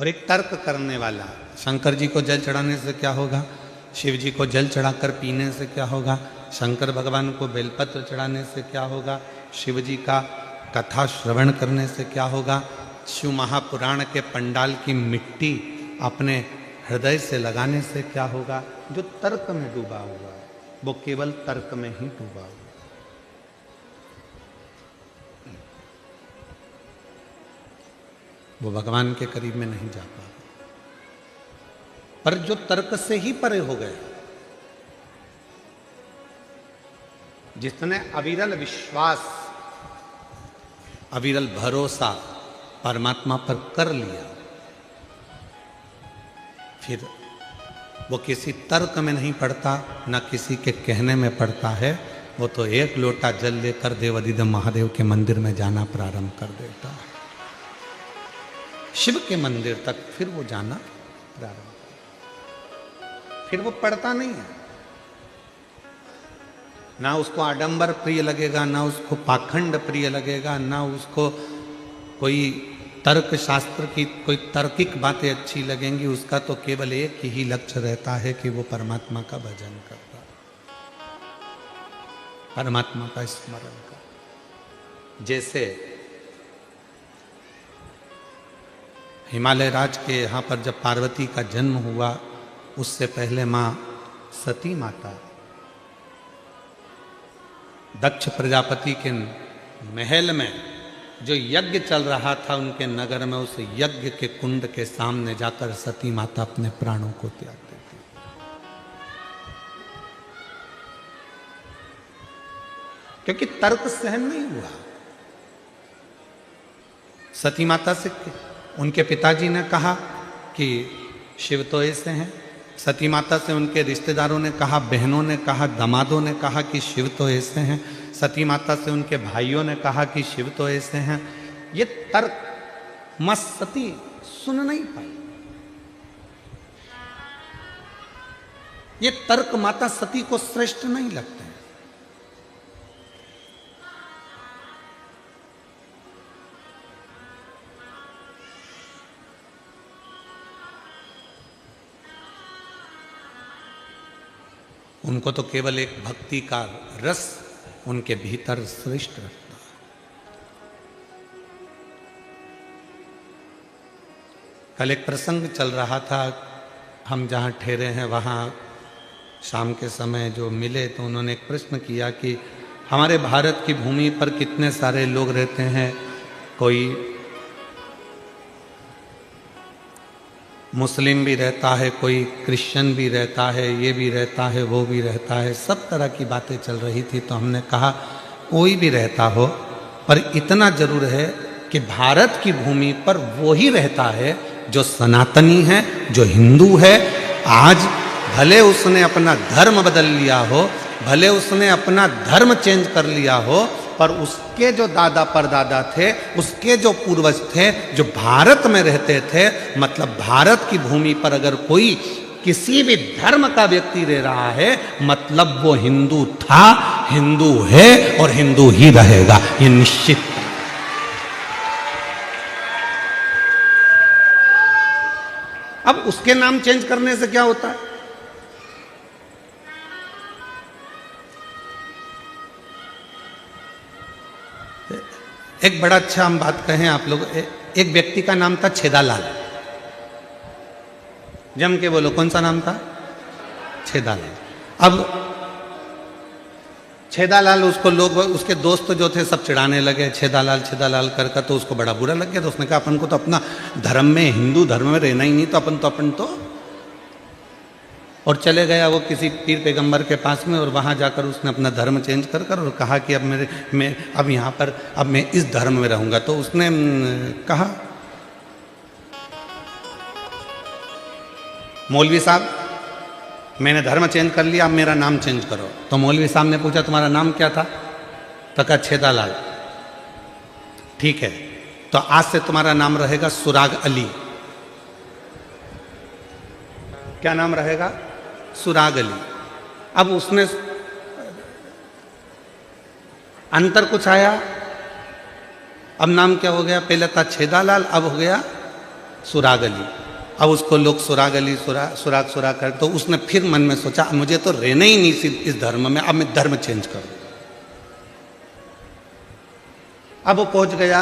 और एक तर्क करने वाला। शंकर जी को जल चढ़ाने से क्या होगा, शिव जी को जल चढ़ाकर पीने से क्या होगा, शंकर भगवान को बेलपत्र चढ़ाने से क्या होगा, शिव जी का कथा श्रवण करने से क्या होगा, शिव महापुराण के पंडाल की मिट्टी अपने हृदय से लगाने से क्या होगा। जो तर्क में डूबा हुआ है वो केवल तर्क में ही डूबा हुआ है। वो भगवान के करीब में नहीं जा पा। पर जो तर्क से ही परे हो गए, जिसने अविरल विश्वास, अविरल भरोसा परमात्मा पर कर लिया, फिर वो किसी तर्क में नहीं पड़ता, न किसी के कहने में पड़ता है। वो तो एक लोटा जल लेकर देवाधिदेव महादेव के मंदिर में जाना प्रारंभ कर देता है, शिव के मंदिर तक फिर वो जाना प्रारंभ, फिर वो पड़ता नहीं है। ना उसको आडंबर प्रिय लगेगा, ना उसको पाखंड प्रिय लगेगा, ना उसको कोई तर्क शास्त्र की कोई तार्किक बातें अच्छी लगेंगी। उसका तो केवल एक ही लक्ष्य रहता है कि वो परमात्मा का भजन करता, परमात्मा का स्मरण कर। जैसे हिमालय राज के यहाँ पर जब पार्वती का जन्म हुआ, उससे पहले माँ सती माता दक्ष प्रजापति के महल में जो यज्ञ चल रहा था उनके नगर में, उस यज्ञ के कुंड के सामने जाकर सती माता अपने प्राणों को त्याग देती। क्योंकि तर्क सहन नहीं हुआ। सती माता से उनके पिताजी ने कहा कि शिव तो ऐसे हैं, सती माता से उनके रिश्तेदारों ने कहा, बहनों ने कहा, दामादों ने कहा कि शिव तो ऐसे हैं, सती माता से उनके भाइयों ने कहा कि शिव तो ऐसे हैं। ये तर्क मां सती सुन नहीं पाई। ये तर्क माता सती को श्रेष्ठ नहीं लगते हैं। उनको तो केवल एक भक्ति का रस उनके भीतर श्रेष्ठ रखता है। कल एक प्रसंग चल रहा था, हम जहाँ ठहरे हैं वहाँ शाम के समय जो मिले तो उन्होंने एक प्रश्न किया कि हमारे भारत की भूमि पर कितने सारे लोग रहते हैं, कोई मुस्लिम भी रहता है, कोई क्रिश्चियन भी रहता है, ये भी रहता है, वो भी रहता है, सब तरह की बातें चल रही थी। तो हमने कहा कोई भी रहता हो, पर इतना जरूर है कि भारत की भूमि पर वो ही रहता है जो सनातनी है, जो हिंदू है। आज भले उसने अपना धर्म बदल लिया हो, भले उसने अपना धर्म चेंज कर लिया हो, पर उसके जो दादा परदादा थे, उसके जो पूर्वज थे, जो भारत में रहते थे, मतलब भारत की भूमि पर अगर कोई किसी भी धर्म का व्यक्ति रह रहा है, मतलब वो हिंदू था, हिंदू है और हिंदू ही रहेगा, ये निश्चित। अब उसके नाम चेंज करने से क्या होता है? एक बड़ा अच्छा हम बात कहें आप लोग, एक व्यक्ति का नाम था छेदालाल। जम के बोलो, कौन सा नाम था? छेदालाल। अब छेदालाल, उसको लोग, उसके दोस्त जो थे सब चिढ़ाने लगे, छेदालाल छेदालाल कर, तो उसको बड़ा बुरा लग गया। तो उसने कहा अपन को तो अपना धर्म में, हिंदू धर्म में रहना ही नहीं, तो अपन तो और चले गया वो किसी पीर पैगंबर के पास में, और वहाँ जाकर उसने अपना धर्म चेंज कर और कहा कि अब मैं अब यहाँ पर अब मैं इस धर्म में रहूँगा। तो उसने कहा, मौलवी साहब मैंने धर्म चेंज कर लिया, अब मेरा नाम चेंज करो। तो मौलवी साहब ने पूछा तुम्हारा नाम क्या था? तो कहा छेदालाल। ठीक है, तो आज से तुम्हारा नाम रहेगा सुराग अली। क्या नाम रहेगा? सुराग अली। अब उसने अंतर कुछ आया, अब नाम क्या हो गया? पहले था छेदालाल, अब हो गया सुरागली। अब उसको लोग सुरागली सुराग कर, तो उसने फिर मन में सोचा मुझे तो रहना ही नहीं इस धर्म में, अब मैं धर्म चेंज कर दूँ। अब वो पहुंच गया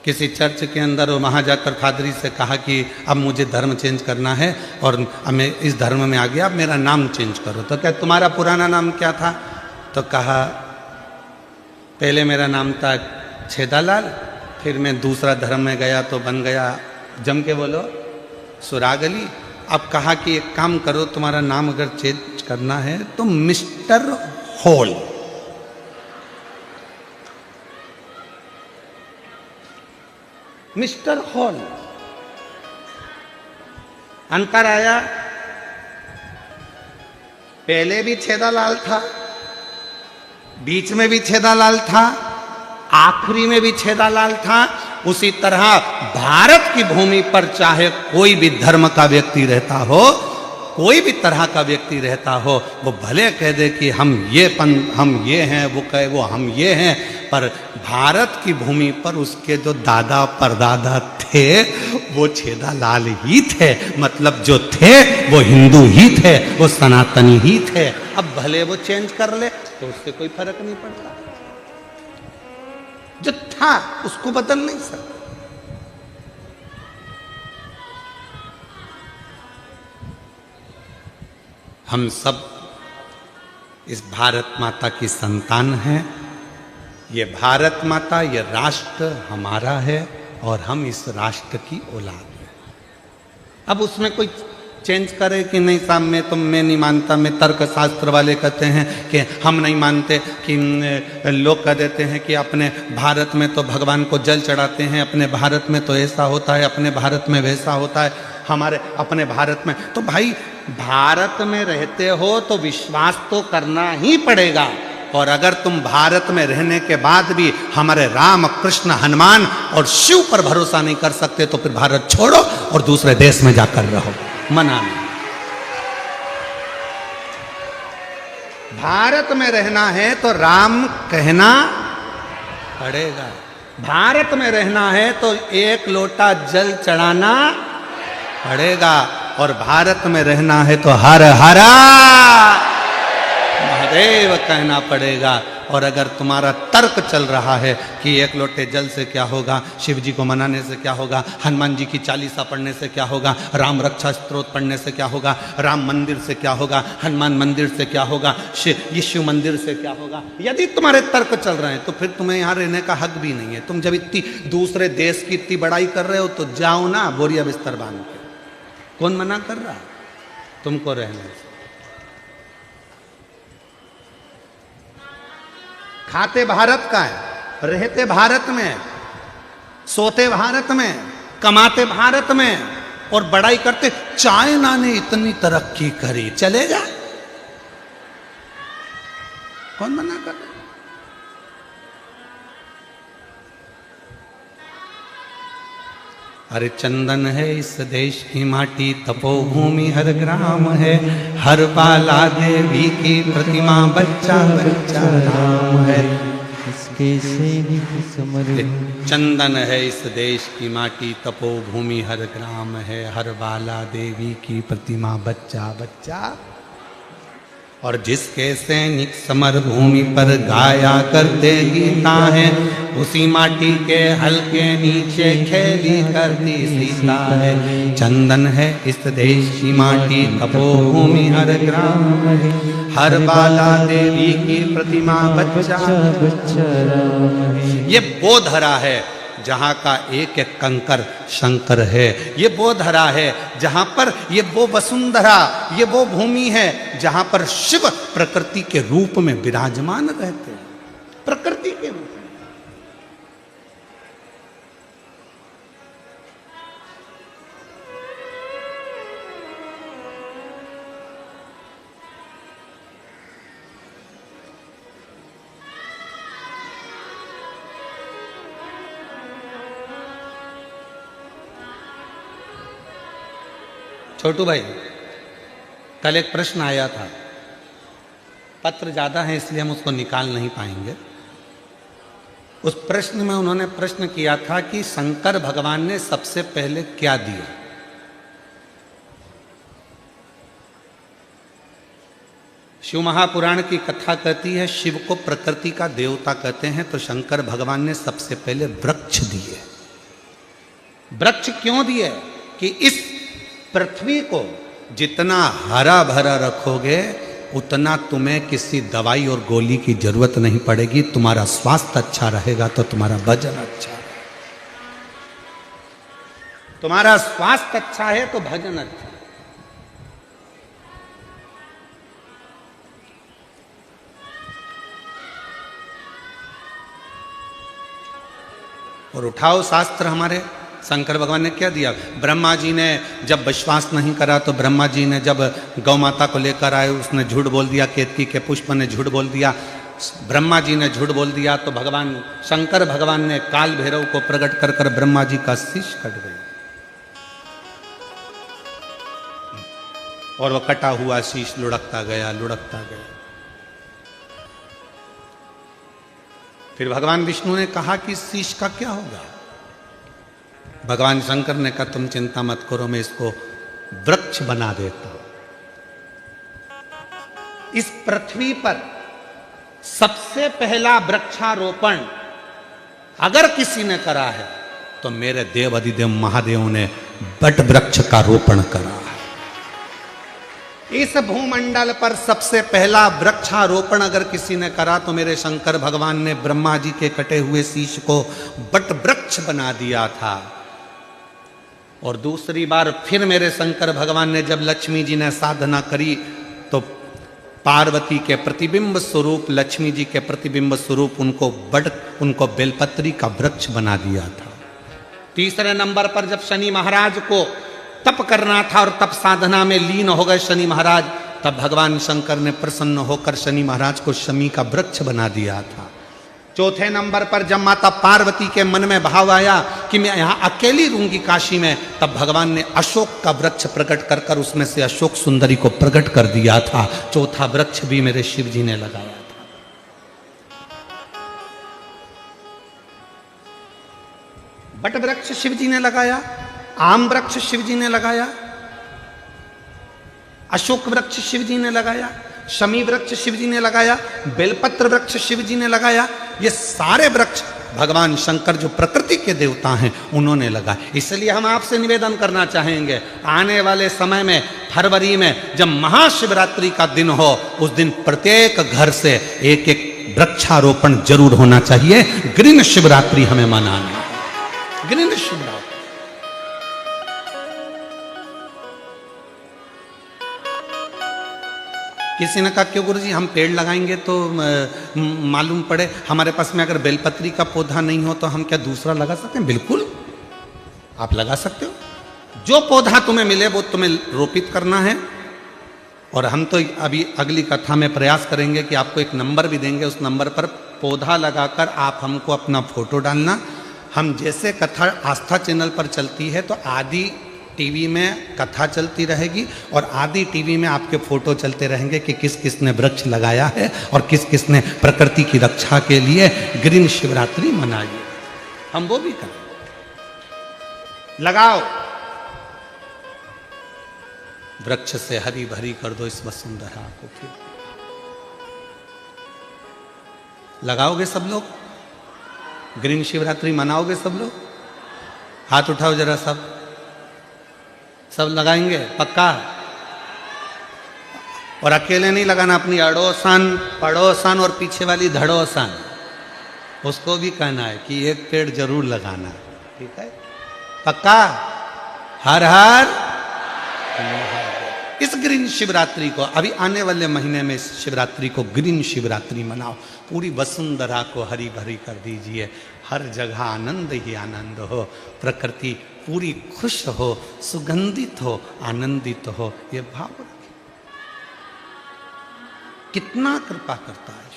किसी चर्च के अंदर और वहाँ जाकर फादरी से कहा कि अब मुझे धर्म चेंज करना है और अब मैं इस धर्म में आ गया, अब मेरा नाम चेंज करो। तो क्या तुम्हारा पुराना नाम क्या था? तो कहा पहले मेरा नाम था छेदालाल, फिर मैं दूसरा धर्म में गया तो बन गया, जम के बोलो, सुरागली। अब कहा कि एक काम करो, तुम्हारा नाम अगर चेंज करना है तो मिस्टर होल। Mister hall. अंतर आया, पहले भी छेदालाल था, बीच में भी छेदालाल था, आखिरी में भी छेदालाल था। उसी तरह भारत की भूमि पर चाहे कोई भी धर्म का व्यक्ति रहता हो, कोई भी तरह का व्यक्ति रहता हो, वो भले कह दे कि हम ये हैं, वो कहे वो हम ये हैं, पर भारत की भूमि पर उसके जो दादा परदादा थे वो छेदालाल ही थे। मतलब जो थे वो हिंदू ही थे, वो सनातनी ही थे। अब भले वो चेंज कर ले तो उससे कोई फर्क नहीं पड़ता, जो था उसको बदल नहीं सकता। हम सब इस भारत माता की संतान हैं। ये भारत माता, ये राष्ट्र हमारा है और हम इस राष्ट्र की औलाद हैं। अब उसमें कोई चेंज करे कि नहीं साहब मैं नहीं मानता, मैं तर्क शास्त्र वाले कहते हैं कि हम नहीं मानते, कि लोग कह देते हैं कि अपने भारत में तो भगवान को जल चढ़ाते हैं, अपने भारत में तो ऐसा होता है, अपने भारत में वैसा होता है, हमारे अपने भारत में। तो भाई भारत में रहते हो तो विश्वास तो करना ही पड़ेगा। और अगर तुम भारत में रहने के बाद भी हमारे राम कृष्ण हनुमान और शिव पर भरोसा नहीं कर सकते तो फिर भारत छोड़ो और दूसरे देश में जाकर रहो। मना नहीं। भारत में रहना है तो राम कहना पड़ेगा, भारत में रहना है तो एक लोटा जल चढ़ाना पड़ेगा, और भारत में रहना है तो हर हरा महादेव कहना पड़ेगा। और अगर तुम्हारा तर्क चल रहा है कि एक लोटे जल से क्या होगा, शिव जी को मनाने से क्या होगा, हनुमान जी की चालीसा पढ़ने से क्या होगा, राम रक्षा स्तोत्र पढ़ने से क्या होगा, राम मंदिर से क्या होगा, हनुमान मंदिर से क्या होगा, शिव मंदिर से क्या होगा, यदि तुम्हारे तर्क चल रहे हैं तो फिर तुम्हें यहाँ रहने का हक भी नहीं है। तुम जब इतनी दूसरे देश की इतनी बड़ाई कर रहे हो तो जाओ ना बोरिया बिस्तर बांध के। कौन मना कर रहा तुमको रहने से? खाते भारत का है, रहते भारत में, सोते भारत में, कमाते भारत में, और बड़ाई करते चाइना ने इतनी तरक्की करी, चलेगा? कौन मना कर रहा? अरे चंदन है इस देश की माटी, तपोभूमि हर ग्राम है, हर बाला देवी की प्रतिमा, बच्चा बच्चा राम है। इसके सैनिक समर। चंदन है इस देश की माटी, तपोभूमि हर ग्राम है, हर बाला देवी की प्रतिमा, बच्चा बच्चा। और जिसके सैनिक समर भूमि पर गाया करते गीता है, उसी माटी के हल्के नीचे खेली करती सीता है। चंदन है इस देश की माटी, तपोभूमि हर ग्राम है, हर बाला देवी की प्रतिमा, बच्चा बच्चा राम है। ये वो धरा है जहाँ का एक एक कंकर शंकर है। ये वो धरा है जहाँ पर, ये वो वसुंधरा, ये वो भूमि है जहाँ पर शिव प्रकृति के रूप में विराजमान रहते हैं, प्रकृति के रूप में। छोटू भाई, कल एक प्रश्न आया था, पत्र ज़्यादा है इसलिए हम उसको निकाल नहीं पाएंगे। उस प्रश्न में उन्होंने प्रश्न किया था कि शंकर भगवान ने सबसे पहले क्या दिया। शिव महापुराण की कथा कहती है शिव को प्रकृति का देवता कहते हैं, तो शंकर भगवान ने सबसे पहले वृक्ष दिए। वृक्ष क्यों दिए? कि इस पृथ्वी को जितना हरा भरा रखोगे उतना तुम्हें किसी दवाई और गोली की जरूरत नहीं पड़ेगी। तुम्हारा स्वास्थ्य अच्छा रहेगा तो तुम्हारा भजन अच्छा है, तुम्हारा स्वास्थ्य अच्छा है तो भजन अच्छा है। और उठाओ शास्त्र हमारे, शंकर भगवान ने क्या दिया? ब्रह्मा जी ने जब विश्वास नहीं करा तो ब्रह्मा जी ने जब गौ माता को लेकर आए उसने झूठ बोल दिया, केतकी के पुष्प ने झूठ बोल दिया, ब्रह्मा जी ने झूठ बोल दिया, तो भगवान शंकर भगवान ने काल भैरव को प्रकट कर कर ब्रह्मा जी का शीश कट गया और वह कटा हुआ शीश लुढ़कता गया लुढ़कता गया। फिर भगवान विष्णु ने कहा कि इस शीश का क्या होगा? भगवान शंकर ने कहा तुम चिंता मत करो, मैं इसको वृक्ष बना देता हूं। इस पृथ्वी पर सबसे पहला वृक्षारोपण अगर किसी ने करा है तो मेरे देव अधिदेव महादेव ने बट वृक्ष का रोपण करा है। इस भूमंडल पर सबसे पहला वृक्षारोपण अगर किसी ने करा तो मेरे शंकर भगवान ने ब्रह्मा जी के कटे हुए शीश को बट वृक्ष बना दिया था। और दूसरी बार फिर मेरे शंकर भगवान ने जब लक्ष्मी जी ने साधना करी तो पार्वती के प्रतिबिंब स्वरूप, लक्ष्मी जी के प्रतिबिंब स्वरूप उनको बेलपत्री का वृक्ष बना दिया था। तीसरे नंबर पर जब शनि महाराज को तप करना था और तप साधना में लीन हो गए शनि महाराज, तब भगवान शंकर ने प्रसन्न होकर शनि महाराज को शमी का वृक्ष बना दिया था। चौथे नंबर पर जब माता पार्वती के मन में भाव आया कि मैं यहां अकेली रहूंगी काशी में, तब भगवान ने अशोक का वृक्ष प्रकट कर कर उसमें से अशोक सुंदरी को प्रकट कर दिया था। चौथा वृक्ष भी मेरे शिव जी ने लगाया था। बट वृक्ष शिव जी ने लगाया, आम वृक्ष शिव जी ने लगाया, अशोक वृक्ष शिव जी ने लगाया, शमी वृक्ष शिव जी ने लगाया, बेलपत्र वृक्ष शिव जी ने लगाया। ये सारे वृक्ष भगवान शंकर जो प्रकृति के देवता हैं उन्होंने लगाए। इसलिए हम आपसे निवेदन करना चाहेंगे, आने वाले समय में फरवरी में जब महाशिवरात्रि का दिन हो, उस दिन प्रत्येक घर से एक एक वृक्षारोपण जरूर होना चाहिए। ग्रीन शिवरात्रि हमें मनाना है, ग्रीन शिवरात्रि। किसी ने कहा क्यों गुरुजी हम पेड़ लगाएंगे तो मालूम पड़े हमारे पास में अगर बेलपत्री का पौधा नहीं हो तो हम क्या दूसरा लगा सकते हैं? बिल्कुल आप लगा सकते हो। जो पौधा तुम्हें मिले वो तुम्हें रोपित करना है। और हम तो अभी अगली कथा में प्रयास करेंगे कि आपको एक नंबर भी देंगे, उस नंबर पर पौधा लगाकर आप हमको अपना फोटो डालना। हम जैसे कथा आस्था चैनल पर चलती है तो आदि टीवी में कथा चलती रहेगी और आदि टीवी में आपके फोटो चलते रहेंगे कि किस किस ने वृक्ष लगाया है और किस किस ने प्रकृति की रक्षा के लिए ग्रीन शिवरात्रि मनाई है। हम वो भी करें। लगाओ, वृक्ष से हरी भरी कर दो इस वसुंधरा को। फिर लगाओगे सब लोग? ग्रीन शिवरात्रि मनाओगे सब लोग? हाथ उठाओ जरा, सब लगाएंगे पक्का? और अकेले नहीं लगाना, अपनी अड़ोसन पड़ोसन और पीछे वाली धड़ोसन उसको भी कहना है कि एक पेड़ जरूर लगाना। ठीक है? पक्का? हर हर इस ग्रीन शिवरात्रि को, अभी आने वाले महीने में इस शिवरात्रि को ग्रीन शिवरात्रि मनाओ। पूरी वसुंधरा को हरी भरी कर दीजिए। हर जगह आनंद ही आनंद हो, प्रकृति पूरी खुश हो, सुगंधित हो, आनंदित हो। ये भाव रखिए। कितना कृपा करता है,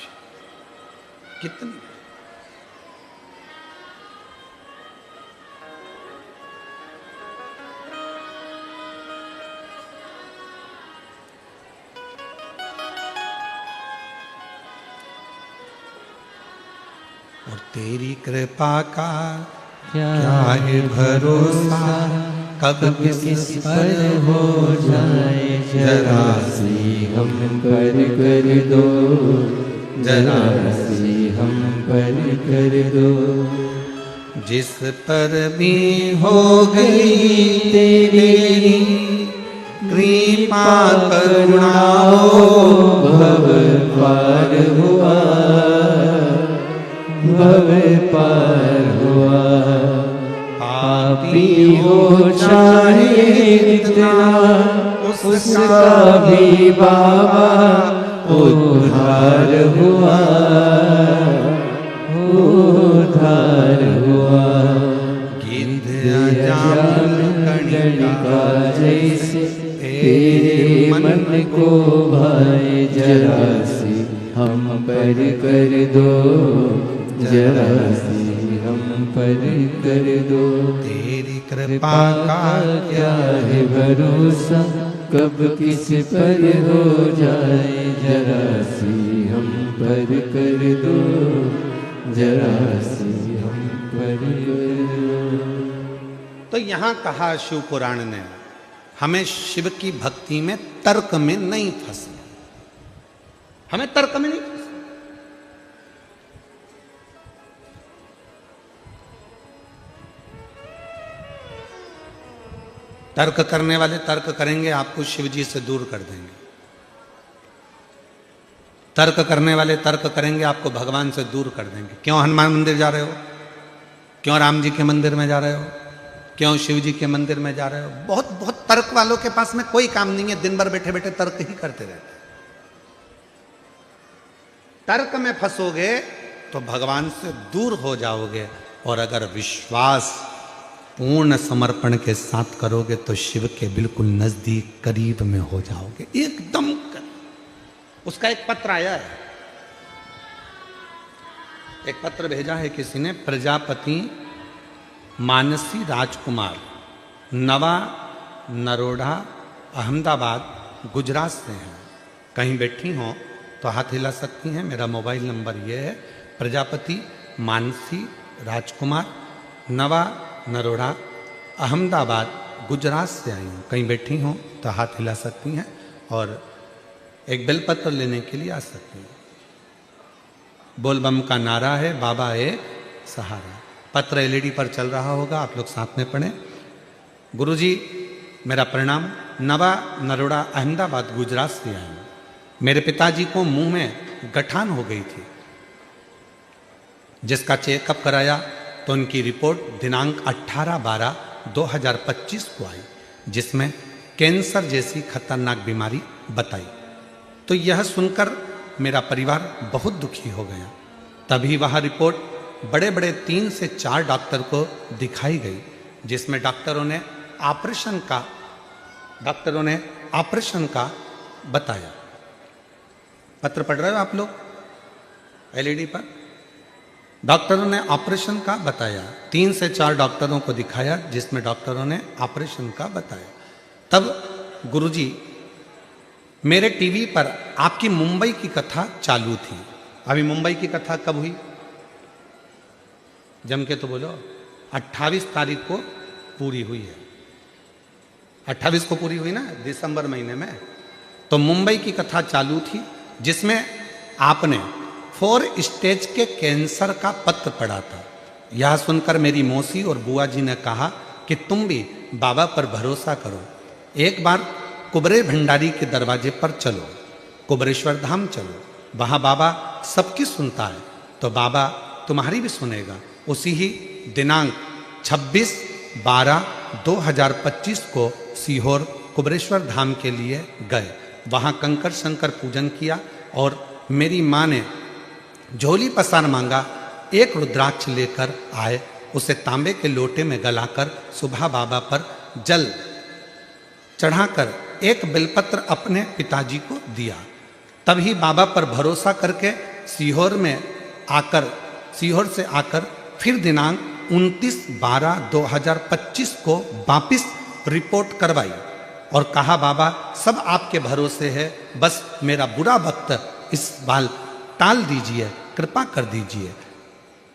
कितनी। और तेरी कृपा का क्या है भरोसा, कब किस पर हो जाए जरा सी हम पर कर दो, जरा सी हम पर कर दो। जिस पर भी हो गई तेरी कृपा करुणा हो, भव पार हुआ, भव पार हुआ। पापी हो चाहे कितना, उसका भी बाबा उद्धार हुआ, उद्धार हुआ। गिद्ध अजाम कणिका जैसे तेरे मन को भाए, जरा सी हम पर कर दो, जरा सी हम पर कर दो। तेरी कृपा का क्या है भरोसा, कब किस पर हो जाए, जरा सी हम पर कर दो, जरा सी हम पर कर दो। तो यहां कहा शिव पुराण ने, हमें शिव की भक्ति में तर्क में नहीं फंसना, हमें तर्क में नहीं फंसना। तर्क करने वाले तर्क करेंगे, आपको शिव जी से दूर कर देंगे। तर्क करने वाले तर्क करेंगे, आपको भगवान से दूर कर देंगे। क्यों हनुमान मंदिर जा रहे हो, क्यों राम जी के मंदिर में जा रहे हो, क्यों शिव जी के मंदिर में जा रहे हो। बहुत बहुत तर्क वालों के पास में कोई काम नहीं है, दिन भर बैठे बैठे तर्क ही करते रहते। तर्क में फंसोगे तो भगवान से दूर हो जाओगे, और अगर विश्वास पूर्ण समर्पण के साथ करोगे तो शिव के बिल्कुल नजदीक करीब में हो जाओगे, एकदम उसका एक पत्र आया है, एक पत्र भेजा है किसी ने। प्रजापति मानसी राजकुमार, नवा नरोडा, अहमदाबाद, गुजरात से हैं। कहीं बैठी हो तो हाथ हिला सकती हैं। मेरा मोबाइल नंबर ये है, प्रजापति मानसी राजकुमार, नवा नरोडा, अहमदाबाद, गुजरात से आई हूँ। कहीं बैठी हो तो हाथ हिला सकती हैं और एक बेलपत्र लेने के लिए आ सकती हैं। बोलबम का नारा है, बाबा एक सहारा। पत्र एलईडी पर चल रहा होगा, आप लोग साथ में पढ़ें। गुरुजी मेरा प्रणाम, नवा नरोडा, अहमदाबाद, गुजरात से आया हूँ। मेरे पिताजी को मुंह में गठान हो गई थी, जिसका चेकअप कराया तो उनकी रिपोर्ट दिनांक 18/12/2025 को आई, जिसमें कैंसर जैसी खतरनाक बीमारी बताई। तो यह सुनकर मेरा परिवार बहुत दुखी हो गया। तभी वह रिपोर्ट बड़े बड़े 3 से 4 डॉक्टर को दिखाई गई, जिसमें डॉक्टरों ने ऑपरेशन का बताया। पत्र पढ़ रहे हो आप लोग एलईडी पर? डॉक्टरों ने ऑपरेशन का बताया, 3 से 4 डॉक्टरों को दिखाया, जिसमें डॉक्टरों ने ऑपरेशन का बताया। तब गुरुजी मेरे टीवी पर आपकी मुंबई की कथा चालू थी। अभी मुंबई की कथा कब हुई, जम के तो बोलो। 28 तारीख को पूरी हुई है, 28 को पूरी हुई ना, दिसंबर महीने में। तो मुंबई की कथा चालू थी, जिसमें आपने 4 स्टेज के कैंसर का पत्र पढ़ा था। यह सुनकर मेरी मौसी और बुआ जी ने कहा कि तुम भी बाबा पर भरोसा करो, एक बार कुबरे भंडारी के दरवाजे पर चलो, कुबरेश्वर धाम चलो, वहाँ बाबा सबकी सुनता है, तो बाबा तुम्हारी भी सुनेगा। उसी ही दिनांक 26/12/2025 को सीहोर कुबरेश्वर धाम के लिए गए। वहाँ कंकर शंकर पूजन किया और मेरी माँ ने झोली पसार मांगा, एक रुद्राक्ष लेकर आए, उसे तांबे के लोटे में गलाकर सुबह बाबा पर जल चढ़ाकर एक बेलपत्र अपने पिताजी को दिया। तभी बाबा पर भरोसा करके सीहोर से आकर फिर दिनांक 29/12/2025 को वापिस रिपोर्ट करवाई और कहा बाबा सब आपके भरोसे है, बस मेरा बुरा वक्त इस बार टाल दीजिए, कृपा कर दीजिए।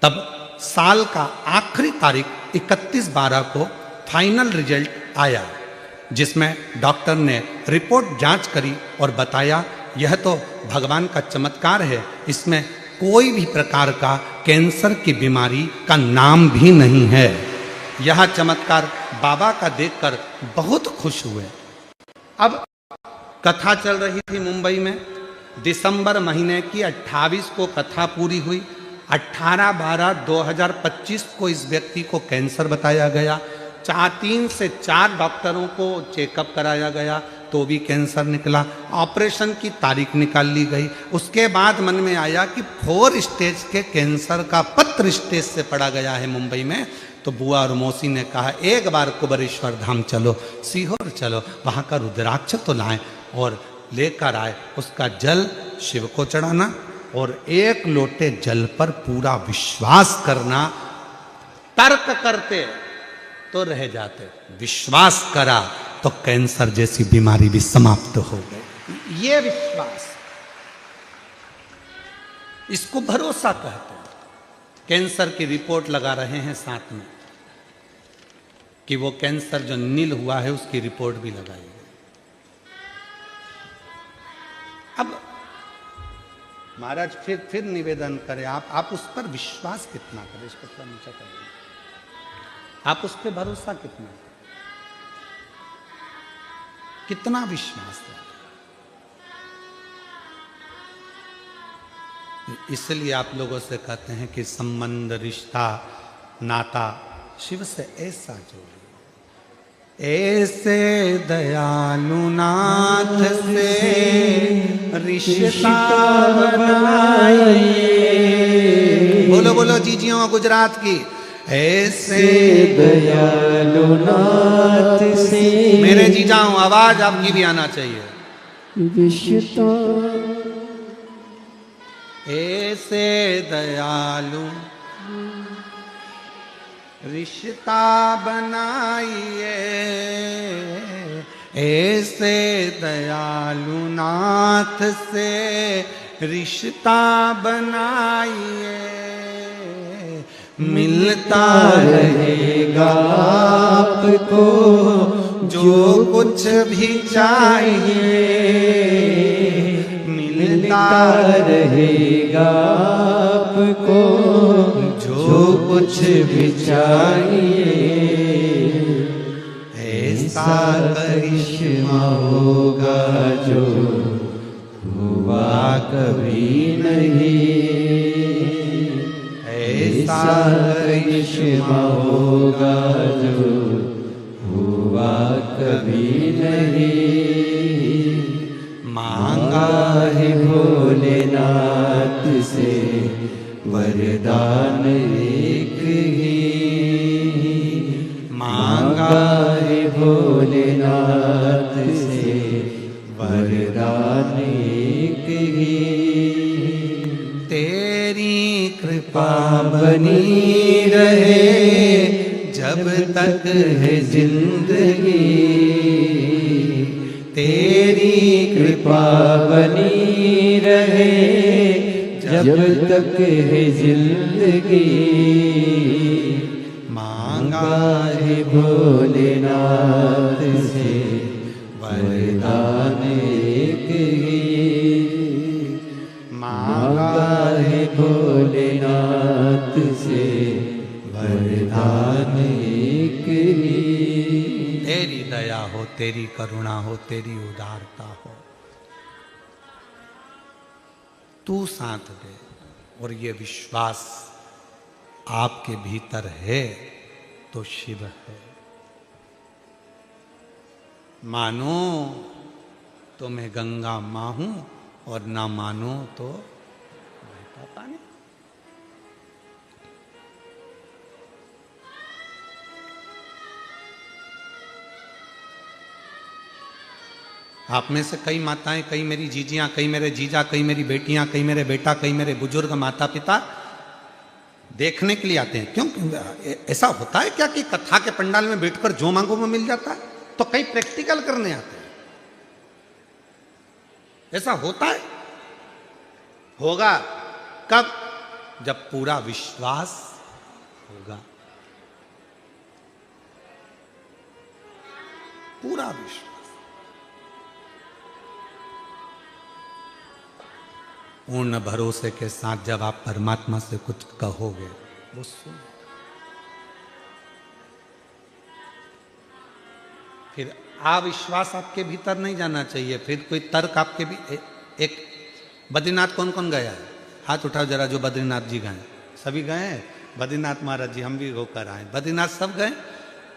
तब साल का आखिरी तारीख 31/12 को फाइनल रिजल्ट आया, जिसमें डॉक्टर ने रिपोर्ट जांच करी और बताया यह तो भगवान का चमत्कार है, इसमें कोई भी प्रकार का कैंसर की बीमारी का नाम भी नहीं है। यह चमत्कार बाबा का देखकर बहुत खुश हुए। अब कथा चल रही थी मुंबई में, दिसंबर महीने की 28 को कथा पूरी हुई। 18/12/2025 को इस व्यक्ति को कैंसर बताया गया। 3 से 4 डॉक्टरों को चेकअप कराया गया तो भी कैंसर निकला। ऑपरेशन की तारीख निकाल ली गई। उसके बाद मन में आया कि 4 स्टेज के कैंसर का पत्र स्टेज से पड़ा गया है मुंबई में। तो बुआ और मौसी ने कहा एक बार कुबेरेश्वर धाम चलो, सीहोर चलो, वहाँ का रुद्राक्ष तो लाएं और लेकर आए। उसका जल शिव को चढ़ाना और 1 लोटे जल पर पूरा विश्वास करना। तर्क करते तो रह जाते, विश्वास करा तो कैंसर जैसी बीमारी भी समाप्त हो गई। ये विश्वास, इसको भरोसा कहते हैं। कैंसर की रिपोर्ट लगा रहे हैं साथ में कि वो कैंसर जो नील हुआ है उसकी रिपोर्ट भी लगाई गई। अब महाराज फिर निवेदन करें, आप उस पर विश्वास कितना करें, इसको थोड़ा नीचा कर दें। आप उस पर भरोसा कितना विश्वास है। इसलिए आप लोगों से कहते हैं कि संबंध, रिश्ता, नाता शिव से ऐसा जोड़ो, ऐसे दयालु नाथ से रिश्ता बनाइए। बोलो बोलो जीजियों गुजरात की, ऐसे दयालु नाथ से। मेरे जीजाओं आवाज आपकी भी आना चाहिए। रिश्ता, ऐसे दयालु रिश्ता बनाइए, ऐसे दयालु नाथ से रिश्ता बनाइए। मिलता रहेगा आपको जो कुछ भी चाहिए, मिलता रहेगा आपको जो कुछ भी चाहिए। ऐसा करिश्मा होगा जो हुआ कभी नहीं, ऐसा करिश्मा होगा जो हुआ कभी नहीं। मांगा है भोलेनाथ से वरदान एक ही, मांगा है भोलेनाथ से वरदान एक ही। तेरी कृपा बनी रहे जब तक है जिंदगी, तेरी कृपा बनी रहे जब तक है जिंदगी। मांगा है भोलेनाथ से वरदान एक ही, मांगा है भोलेनाथ से वरदान एक ही। तेरी दया हो, तेरी करुणा हो, तेरी उदारता हो, तू साथ दे। और ये विश्वास आपके भीतर है तो शिव है। मानो तो मैं गंगा मां हूं और ना मानो तो बहता पानी। आप में से कई माताएं, कई मेरी जीजियां, कई मेरे जीजा, कई मेरी बेटियां, कई मेरे बेटा, कई मेरे बुजुर्ग माता पिता देखने के लिए आते हैं। क्यों ऐसा होता है क्या कि कथा के पंडाल में बैठकर जो मांगो वो मिल जाता है? तो कई प्रैक्टिकल करने आते हैं। ऐसा होता है, होगा कब? जब पूरा विश्वास होगा, पूरा विश्वास। पूर्ण भरोसे के साथ जब आप परमात्मा से कुछ कहोगे, वो सुन। फिर अविश्वास आपके भीतर नहीं जाना चाहिए, फिर कोई तर्क आपके भी एक बद्रीनाथ कौन कौन गया है? हाथ उठाओ जरा, जो बद्रीनाथ जी गए। सभी गए हैं? बद्रीनाथ महाराज जी, हम भी होकर आए। बद्रीनाथ सब गए?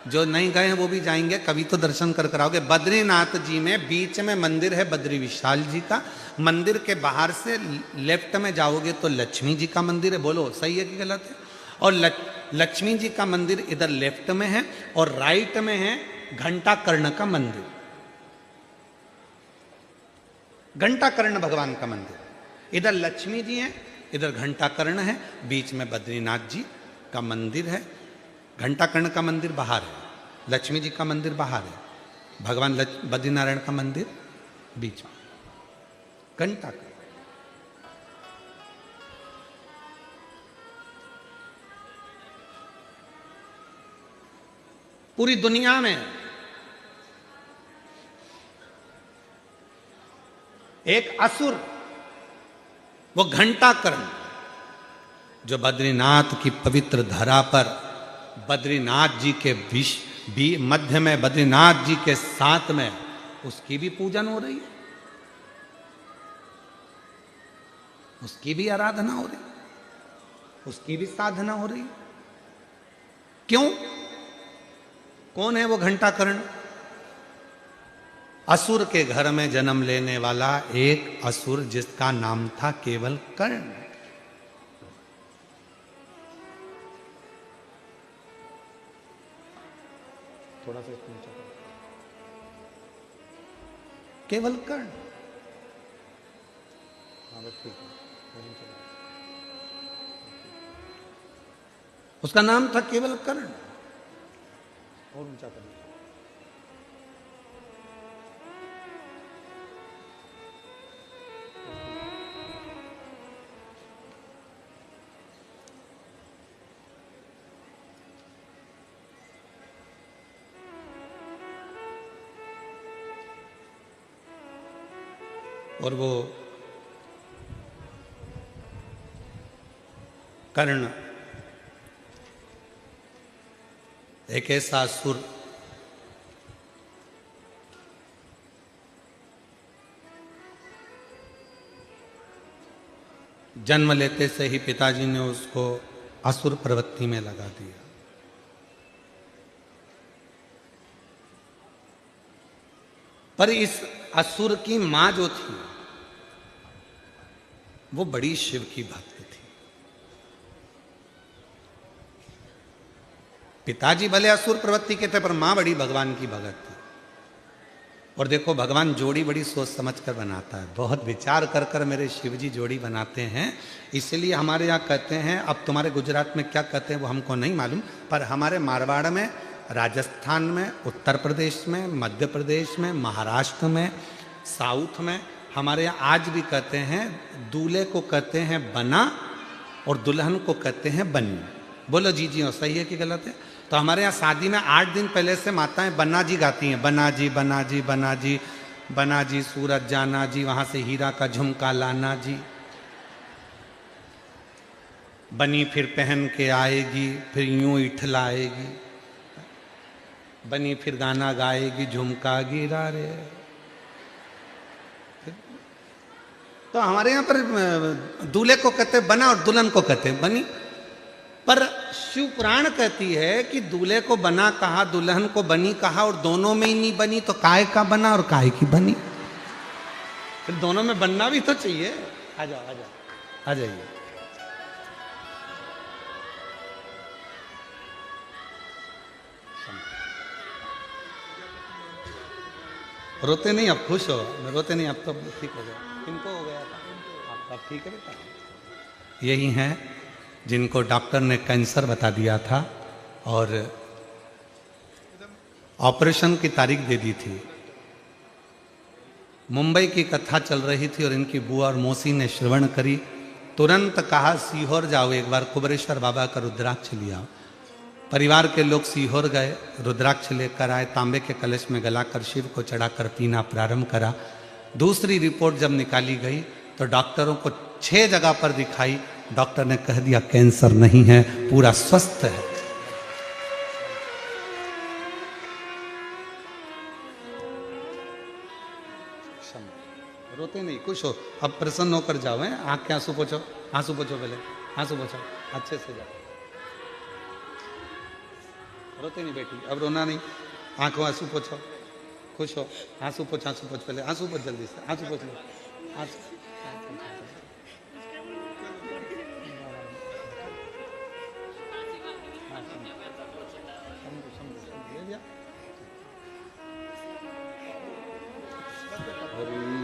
जो नहीं गए हैं वो भी जाएंगे, कभी तो दर्शन कर कर आओगे। बद्रीनाथ जी में बीच में मंदिर है बद्री विशाल जी का। मंदिर के बाहर से लेफ्ट में जाओगे तो लक्ष्मी जी का मंदिर है। बोलो सही है कि गलत है? और लक्ष्मी जी का मंदिर इधर लेफ्ट में है, और राइट में है घंटा कर्ण का मंदिर। घंटा कर्ण भगवान का मंदिर। इधर लक्ष्मी जी है, इधर घंटा कर्ण है, बीच में बद्रीनाथ जी का मंदिर है। घंटा कर्ण का मंदिर बाहर है, लक्ष्मी जी का मंदिर बाहर है, भगवान बद्रीनारायण का मंदिर बीच में। घंटा कर्ण। पूरी दुनिया में एक असुर, वो घंटा कर्ण, जो बद्रीनाथ की पवित्र धरा पर बद्रीनाथ जी के भी मध्य में, बद्रीनाथ जी के साथ में उसकी भी पूजन हो रही है, उसकी भी आराधना हो रही, उसकी भी साधना हो रही। क्यों? कौन है वो घंटा कर्ण? असुर के घर में जन्म लेने वाला एक असुर, जिसका नाम था केवल कर्ण। थोड़ा सा केवल कर्ण। उसका नाम था केवल कर्ण। और ऊंचा करना। और वो कर्ण एक ऐसा असुर, जन्म लेते से ही पिताजी ने उसको असुर प्रवृत्ति में लगा दिया। पर इस असुर की मां जो थी, वो बड़ी शिव की भक्त थी। पिताजी भले असुर प्रवृत्ति के थे, पर मां बड़ी भगवान की भगत थी। और देखो, भगवान जोड़ी बड़ी सोच समझ कर बनाता है, बहुत विचार कर कर मेरे शिव जी जोड़ी बनाते हैं। इसलिए हमारे यहाँ कहते हैं, अब तुम्हारे गुजरात में क्या कहते हैं वो हमको नहीं मालूम, पर हमारे मारवाड़ में, राजस्थान में, उत्तर प्रदेश में, मध्य प्रदेश में, महाराष्ट्र में, साउथ में, हमारे यहाँ आज भी कहते हैं, दूल्हे को कहते हैं बना और दुल्हन को कहते हैं बनी। बोलो जी जी, और सही है कि गलत है? तो हमारे यहाँ शादी में 8 दिन पहले से माताएं बन्ना जी गाती हैं। बना जी बना जी बना जी बना जी, सूरत जाना जी, वहां से हीरा का झुमका लाना जी। बनी फिर पहन के आएगी, फिर यूं इठलाएगी। बनी फिर गाना गाएगी, झुमका गिरा रे। तो हमारे यहाँ पर दूल्हे को कहते बना और दुल्हन को कहते बनी। पर शिव पुराण कहती है कि दूल्हे को बना कहा, दुल्हन को बनी कहा, और दोनों में ही नहीं बनी तो काय का बना और काय की बनी? फिर दोनों में बनना भी तो चाहिए। आ जाओ आ जाओ, आ जाइए। रोते नहीं, अब खुश हो? रोते नहीं, अब तो ठीक हो गया। किनको हो गया था? अब ठीक है बेटा। यही है जिनको डॉक्टर ने कैंसर बता दिया था और ऑपरेशन की तारीख दे दी थी। मुंबई की कथा चल रही थी और इनकी बुआ और मौसी ने श्रवण करी तुरंत कहा सीहोर जाओ, एक बार कुबरेश्वर बाबा का रुद्राक्ष लिया। परिवार के लोग सीहोर गए, रुद्राक्ष लेकर आए, तांबे के कलश में गलाकर शिव को चढ़ाकर पीना प्रारंभ करा। दूसरी रिपोर्ट जब निकाली गई तो डॉक्टरों को 6 जगह पर दिखाई, डॉक्टर ने कह दिया कैंसर नहीं है, पूरा स्वस्थ है। रोते नहीं, खुश हो, अब प्रसन्न होकर जाओ। हैं, आंख के आंसू पोछो, आंसू पोछो, पहले आंसू पोछो, अच्छे से जाओ। रोते नहीं बेटी, अब रोना नहीं, आंखों आंसू पोछो, खुश हो, आंसू पोछ, आंसू पोछ, पहले आंसू पोछ, जल्दी से आंसू पोछ लो, आंसू।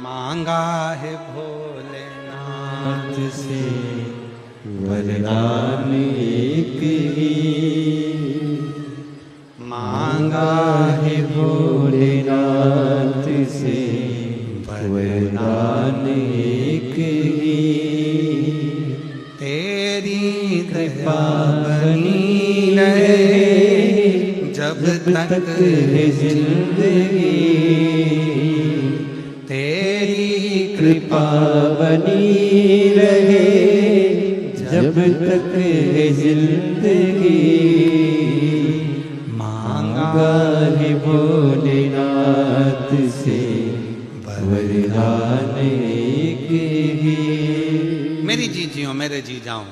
मांगा है भोलेनाथ से वरदान एक ही, मांगा है भोलेनाथ से वरदान एक ही। तेरी कृपा बनी रहे जब तक है जिंदगी, तेरी कृपा बनी रहे जब तक है जिंदगी। मांगा है भोलेनाथ से वरदान एक ही। मेरी जीजियों, मेरे जी जाओ,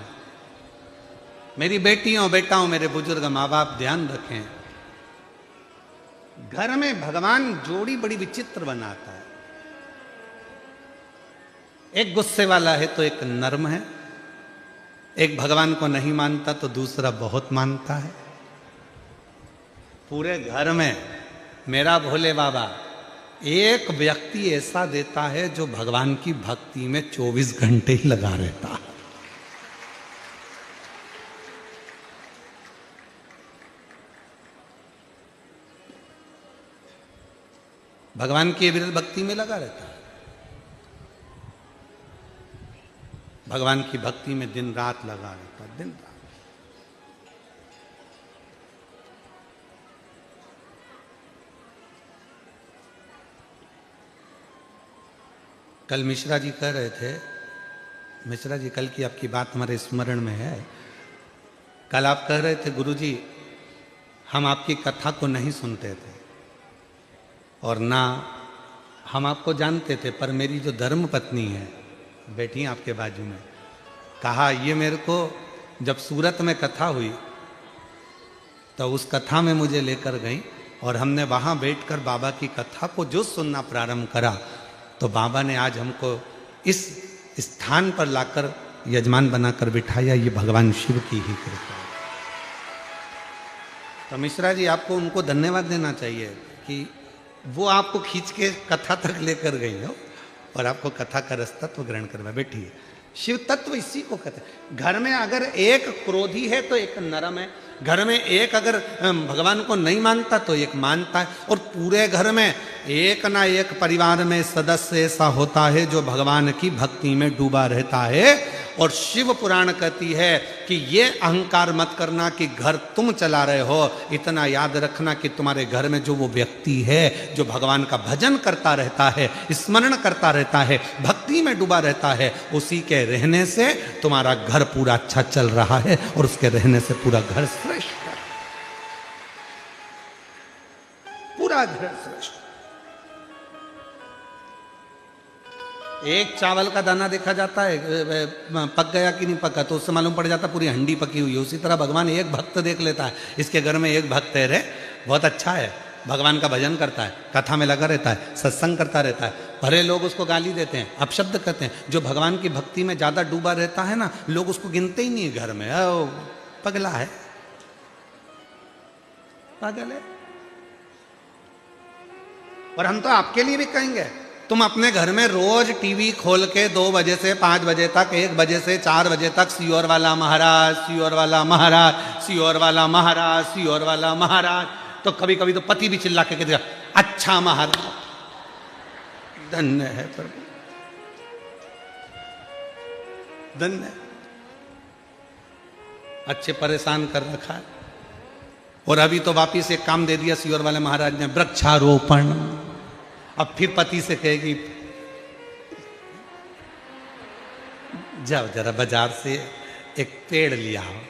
मेरी बेटियों बेटाओं, मेरे बुजुर्ग माँ बाप, ध्यान रखें, घर में भगवान जोड़ी बड़ी विचित्र बनाता है। एक गुस्से वाला है तो एक नर्म है, एक भगवान को नहीं मानता तो दूसरा बहुत मानता है। पूरे घर में मेरा भोले बाबा एक व्यक्ति ऐसा देता है जो भगवान की भक्ति में 24 घंटे ही लगा रहता है। भगवान की विरल भक्ति में लगा रहता है, भगवान की भक्ति में दिन रात लगा रहता है, दिन रात। कल मिश्रा जी कह रहे थे, मिश्रा जी कल की आपकी बात हमारे स्मरण में है। कल आप कह रहे थे गुरुजी हम आपकी कथा को नहीं सुनते थे और ना हम आपको जानते थे, पर मेरी जो धर्म पत्नी है बैठी आपके बाजू में, कहा ये मेरे को जब सूरत में कथा हुई तो उस कथा में मुझे लेकर गई और हमने वहाँ बैठकर बाबा की कथा को जो सुनना प्रारंभ करा तो बाबा ने आज हमको इस स्थान पर लाकर यजमान बनाकर बिठाया। ये भगवान शिव की ही कृपा है। तो मिश्रा जी आपको उनको धन्यवाद देना चाहिए कि वो आपको खींच के कथा तक लेकर गई हो और आपको कथा का रस तत्व ग्रहण करवा बैठी है। शिव तत्व इसी को कहते हैं। घर में अगर एक क्रोधी है तो एक नरम है, घर में एक अगर भगवान को नहीं मानता तो एक मानता है, और पूरे घर में एक ना एक परिवार में सदस्य ऐसा होता है जो भगवान की भक्ति में डूबा रहता है। और शिव पुराण कहती है कि ये अहंकार मत करना कि घर तुम चला रहे हो, इतना याद रखना कि तुम्हारे घर में जो वो व्यक्ति है जो भगवान का भजन करता रहता है, स्मरण करता रहता है, भक्ति में डूबा रहता है, उसी के रहने से तुम्हारा घर पूरा अच्छा चल रहा है और उसके रहने से पूरा घर श्रेष्ठ है, पूरा घर श्रेष्ठ। एक चावल का दाना देखा जाता है पक गया कि नहीं पका तो उससे मालूम पड़ जाता पूरी हंडी पकी हुई है। उसी तरह भगवान एक भक्त देख लेता है, इसके घर में एक भक्त है रे, बहुत अच्छा है, भगवान का भजन करता है, कथा में लगा रहता है, सत्संग करता रहता है। भले लोग उसको गाली देते हैं, अपशब्द कहते हैं, जो भगवान की भक्ति में ज्यादा डूबा रहता है ना, लोग उसको गिनते ही नहीं है घर में, पगला है, पागल है। और हम तो आपके लिए भी कहेंगे, तुम अपने घर में रोज टीवी खोल के 2 बजे से 5 बजे तक, 1 बजे से 4 बजे तक सियोर वाला महाराज, सियोर वाला महाराज, सियोर वाला महाराज, सियोर वाला महाराज, तो कभी कभी तो पति भी चिल्ला के कहते अच्छा महाराज, धन्य है प्रभु। धन्य है। अच्छे परेशान कर रखा है। और अभी तो वापिस एक काम दे दिया सीहोर वाले महाराज ने, वृक्षारोपण। अब फिर पति से कहेगी जाओ जरा बाजार से एक पेड़ लिया आओ,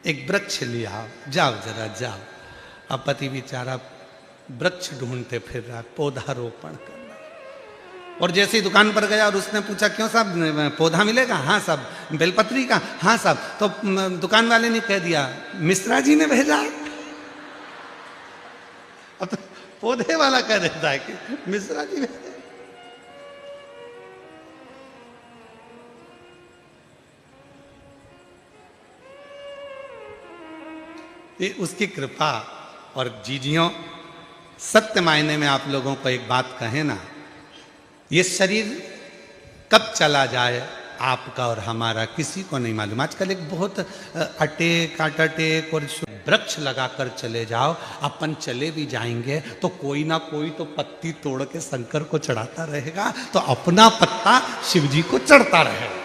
एक वृक्ष लिया आओ, जाओ जरा जाओ। अब पति बेचारा वृक्ष ढूंढते फिर रहा, पौधारोपण करना। और जैसे ही दुकान पर गया और उसने पूछा क्यों साहब पौधा मिलेगा? हाँ साहब। बेलपत्री का? हाँ साहब। तो दुकान वाले ने कह दिया मिश्रा जी ने भेजा है। अब तो पौधे वाला कह देता है कि मिश्रा जी भेजा। ये उसकी कृपा। और जीजियों, सत्य मायने में आप लोगों को एक बात कहें ना, ये शरीर कब चला जाए आपका और हमारा किसी को नहीं मालूम। आजकल एक बहुत अटेक और वृक्ष लगाकर चले जाओ, अपन चले भी जाएंगे तो कोई ना कोई तो पत्ती तोड़ के शंकर को चढ़ाता रहेगा, तो अपना पत्ता शिव जी को चढ़ता रहेगा।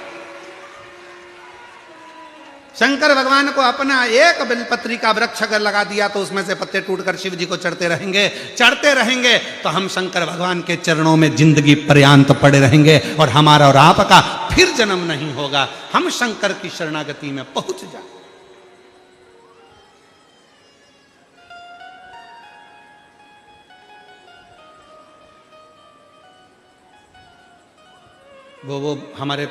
शंकर भगवान को अपना एक बेलपत्री का वृक्ष अगर लगा दिया तो उसमें से पत्ते टूटकर शिव जी को चढ़ते रहेंगे तो हम शंकर भगवान के चरणों में जिंदगी पर्यांत पड़े रहेंगे और हमारा और आपका फिर जन्म नहीं होगा। हम शंकर की शरणागति में पहुंच जाए। वो हमारे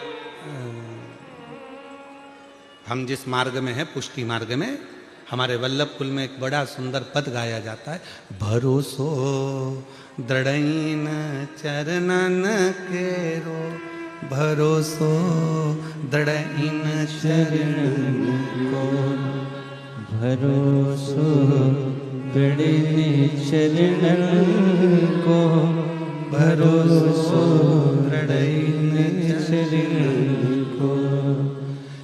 हम जिस मार्ग में है, पुष्टि मार्ग में, हमारे वल्लभ कुल में एक बड़ा सुंदर पद गाया जाता है, भरोसो दृढ़इन चरणन केरो, भरोसो दृढ़इन चरणन को, भरोसो दृढ़इन चरणन को, भरोसो दृढ़इन चरणन को।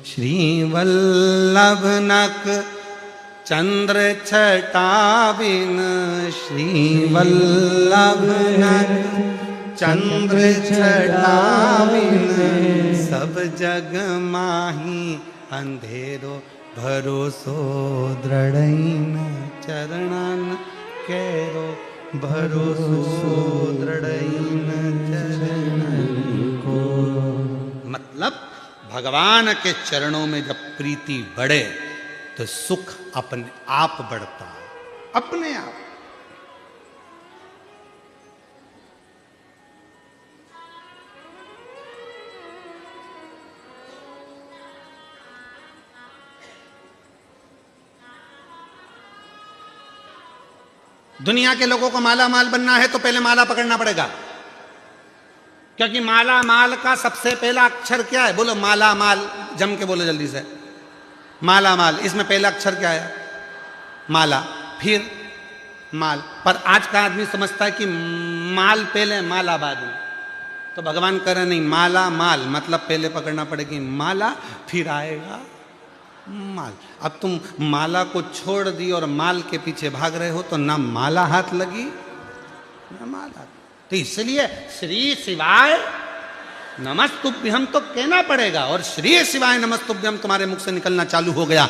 श्री वल्लभ नक चंद्र छटाबिन, श्री वल्लभ नक चंद्र छटाबिन, सब जग माही अंधेरो, भरोसो दृढ़इन चरणन केरो, भरोसो दृढ़इन चरणन को। मतलब भगवान के चरणों में जब प्रीति बढ़े तो सुख अपने आप बढ़ता है, अपने आप। दुनिया के लोगों को माला माल बनना है तो पहले माला पकड़ना पड़ेगा, क्योंकि माला माल का सबसे पहला अक्षर क्या है? बोलो माला माल, जम के बोलो जल्दी से। माला माल, इसमें पहला अक्षर क्या है? माला, फिर माल। पर आज का आदमी समझता है कि माल पहले माला बाद में। तो भगवान कह रहे नहीं, माला माल मतलब पहले पकड़ना पड़ेगी माला, फिर आएगा माल। अब तुम माला को छोड़ दी और माल के पीछे भाग रहे हो तो ना माला हाथ लगी ना माल हाथ। तो इसलिए श्री शिवाय नमस्तुभ्यम तो कहना पड़ेगा। और श्री शिवाय नमस्तुभ्यम तुम्हारे मुख से निकलना चालू हो गया,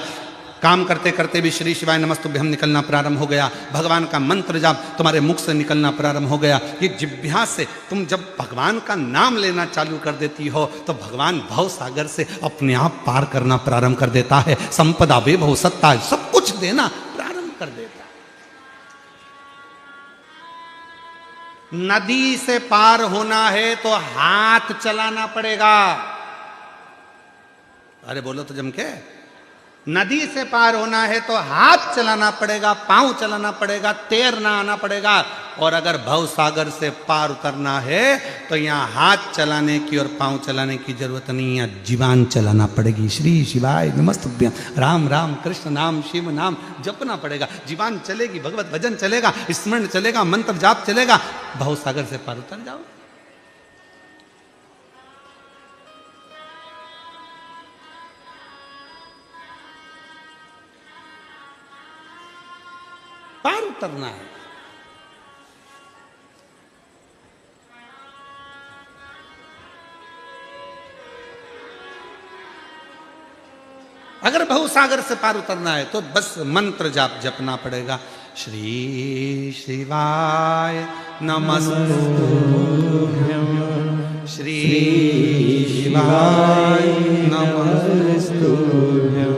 काम करते करते भी श्री शिवाय नमस्तुभ्यम निकलना प्रारंभ हो गया, भगवान का मंत्र जाप तुम्हारे मुख से निकलना प्रारंभ हो गया। ये जिह्वा से तुम जब भगवान का नाम लेना चालू कर देती हो तो भगवान भव सागर से अपने आप पार करना प्रारंभ कर देता है। संपदा वैभव सत्ता सब कुछ देना प्रारंभ कर देता है। नदी से पार होना है तो हाथ चलाना पड़ेगा। अरे बोलो तो जम के। नदी से पार होना है तो हाथ चलाना पड़ेगा, पांव चलाना पड़ेगा, तैरना आना पड़ेगा। और अगर भव सागर से पार उतरना है तो यहाँ हाथ चलाने की और पांव चलाने की जरूरत नहीं है, जीवान चलाना पड़ेगी। श्री शिवाय नमस्तुभ्यम, राम राम कृष्ण नाम शिव नाम जपना पड़ेगा। जीवान चलेगी, भगवत भजन चलेगा, स्मरण चलेगा, मंत्र जाप चलेगा, भव सागर से पार उतर जाओ। पार उतरना है। अगर भवसागर से पार उतरना है तो बस मंत्र जाप जपना पड़ेगा। श्री शिवाय नमस्तुभ्यं, श्री शिवाय नमस्तुभ्यं,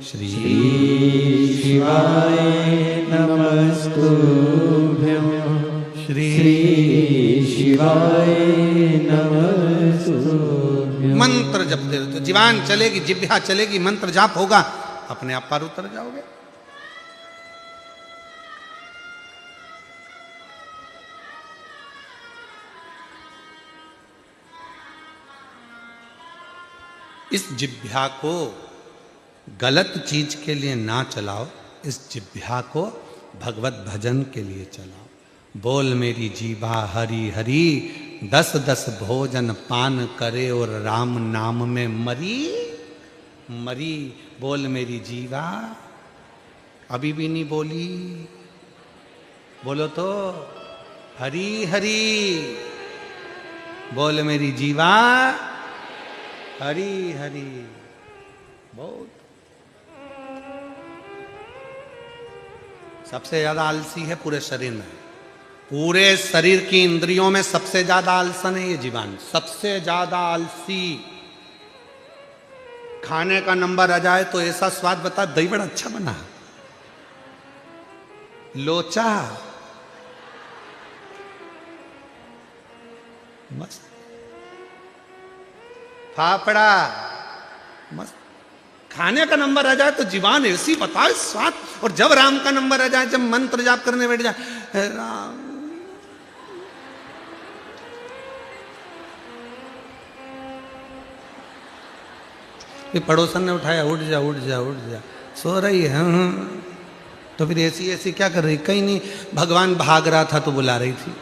श्री शिवाय नमस्तुभ्यं, श्री शिवाय नमस्तुभ्यं। मंत्र जपते रहो तो जीवान चलेगी, जिह्वा चलेगी, मंत्र जाप होगा, अपने आप पार उतर जाओगे। इस जिह्वा को गलत चीज के लिए ना चलाओ, इस जिह्वा को भगवत भजन के लिए चलाओ। बोल मेरी जीवा हरि हरि, 10-10 भोजन पान करे और राम नाम में मरी मरी। बोल मेरी जीवा, अभी भी नहीं बोली, बोलो तो हरि हरि। बोल मेरी जीवा हरि हरि। बहुत सबसे ज्यादा आलसी है पूरे शरीर में, पूरे शरीर की इंद्रियों में सबसे ज्यादा आलसन है ये जीवान, सबसे ज्यादा आलसी। खाने का नंबर आ जाए तो ऐसा स्वाद बता, दही बड़ा अच्छा बना, लोचा मस्त, फाफड़ा मस्त। खाने का नंबर आ जाए तो जीवान ऐसी बताए स्वाद, और जब राम का नंबर आ जाए, जब मंत्र जाप करने बैठ जाए, राम पड़ोसन ने उठाया, उठ जा उठ जा उठ जा, सो रही है। तो फिर ऐसी ऐसी क्या कर रही? कहीं नहीं, भगवान भाग रहा था तो बुला रही थी।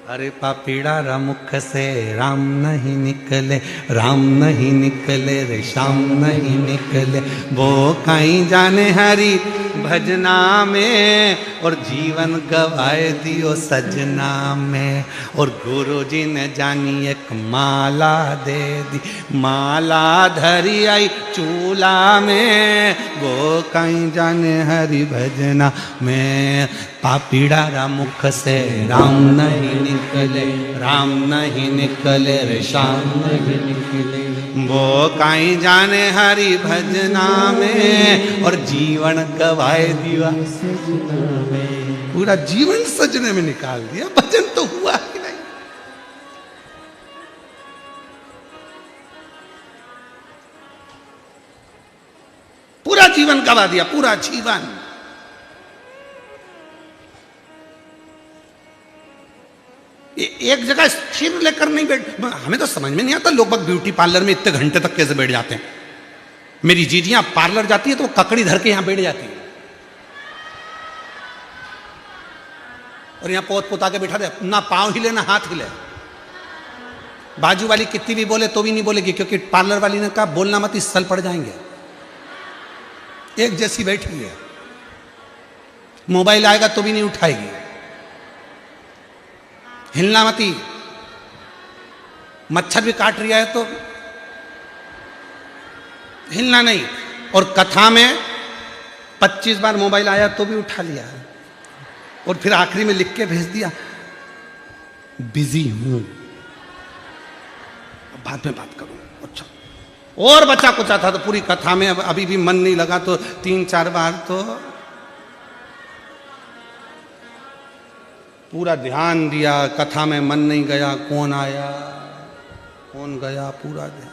अरे पापीड़ा मुख से राम नहीं निकले, राम नहीं निकले रे श्याम नहीं निकले। वो कहीं जाने हरि भजना में, और जीवन गवाए दियो सजना में। और गुरु जी ने जानी एक माला दे दी, माला धरी आई चूल्हा में। वो कहीं जाने हरि भजना में। पापीड़ा मुख से राम नहीं निकले, राम नहीं निकले रे श्याम नहीं निकले। वो कहीं जाने हरि भजना में, और जीवन गवाए दिया सजना में। पूरा जीवन सजने में निकाल दिया, भजन तो हुआ ही नहीं। पूरा जीवन गवा दिया, पूरा जीवन। एक जगह स्थिर लेकर नहीं बैठ, हमें तो समझ में नहीं आता लोग ब्यूटी पार्लर में इतने घंटे तक कैसे बैठ जाते हैं। मेरी जीजियां पार्लर जाती है तो वो ककड़ी धर के यहां बैठ जाती है, और यहां पोत पोता के बैठा दे, ना पांव हिले ना हाथ हिले। बाजू वाली कितनी भी बोले तो भी नहीं बोलेगी, क्योंकि पार्लर वाली ने कहा बोलना मत, इस सल पड़ जाएंगे। एक जैसी बैठी है, मोबाइल आएगा तो भी नहीं उठाएगी, हिलना मती। मच्छर भी काट रहा है तो हिलना नहीं। और कथा में 25 बार मोबाइल आया तो भी उठा लिया, और फिर आखिरी में लिख के भेज दिया बिजी हूं, बाद में बात करूं। अच्छा, और बचा कुचा था तो पूरी कथा में अभी भी मन नहीं लगा तो 3-4 बार तो पूरा ध्यान दिया, कथा में मन नहीं गया, कौन आया कौन गया, पूरा ध्यान।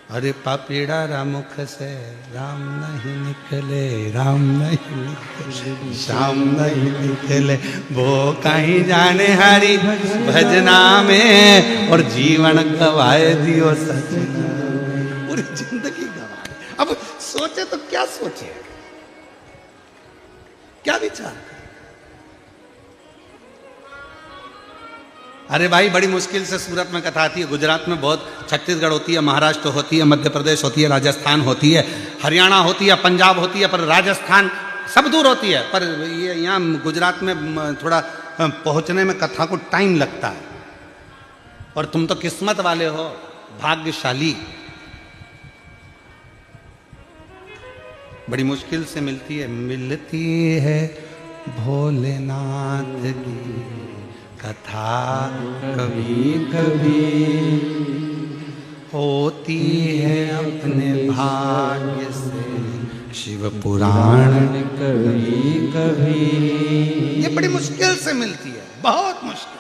अरे पापीड़ा मुख से राम नहीं निकले, राम नहीं निकले, श्याम नहीं निकले। वो कहीं जाने हरि भजना में, और जीवन गवाए दियो सजना। पूरी जिंदगी गवाए। अब सोचे तो क्या सोचे, क्या विचार। अरे भाई बड़ी मुश्किल से सूरत में कथा आती है, गुजरात में बहुत, छत्तीसगढ़ होती है, महाराष्ट्र होती है, मध्य प्रदेश होती है, राजस्थान होती है, हरियाणा होती है, पंजाब होती है, पर राजस्थान सब दूर होती है। पर ये यहाँ गुजरात में थोड़ा पहुंचने में कथा को टाइम लगता है। और तुम तो किस्मत वाले हो, भाग्यशाली। बड़ी मुश्किल से मिलती है भोलेनाथ की कथा कभी कभी, होती है अपने भाग्य से शिव पुराण कभी कभी। ये बड़ी मुश्किल से मिलती है, बहुत मुश्किल।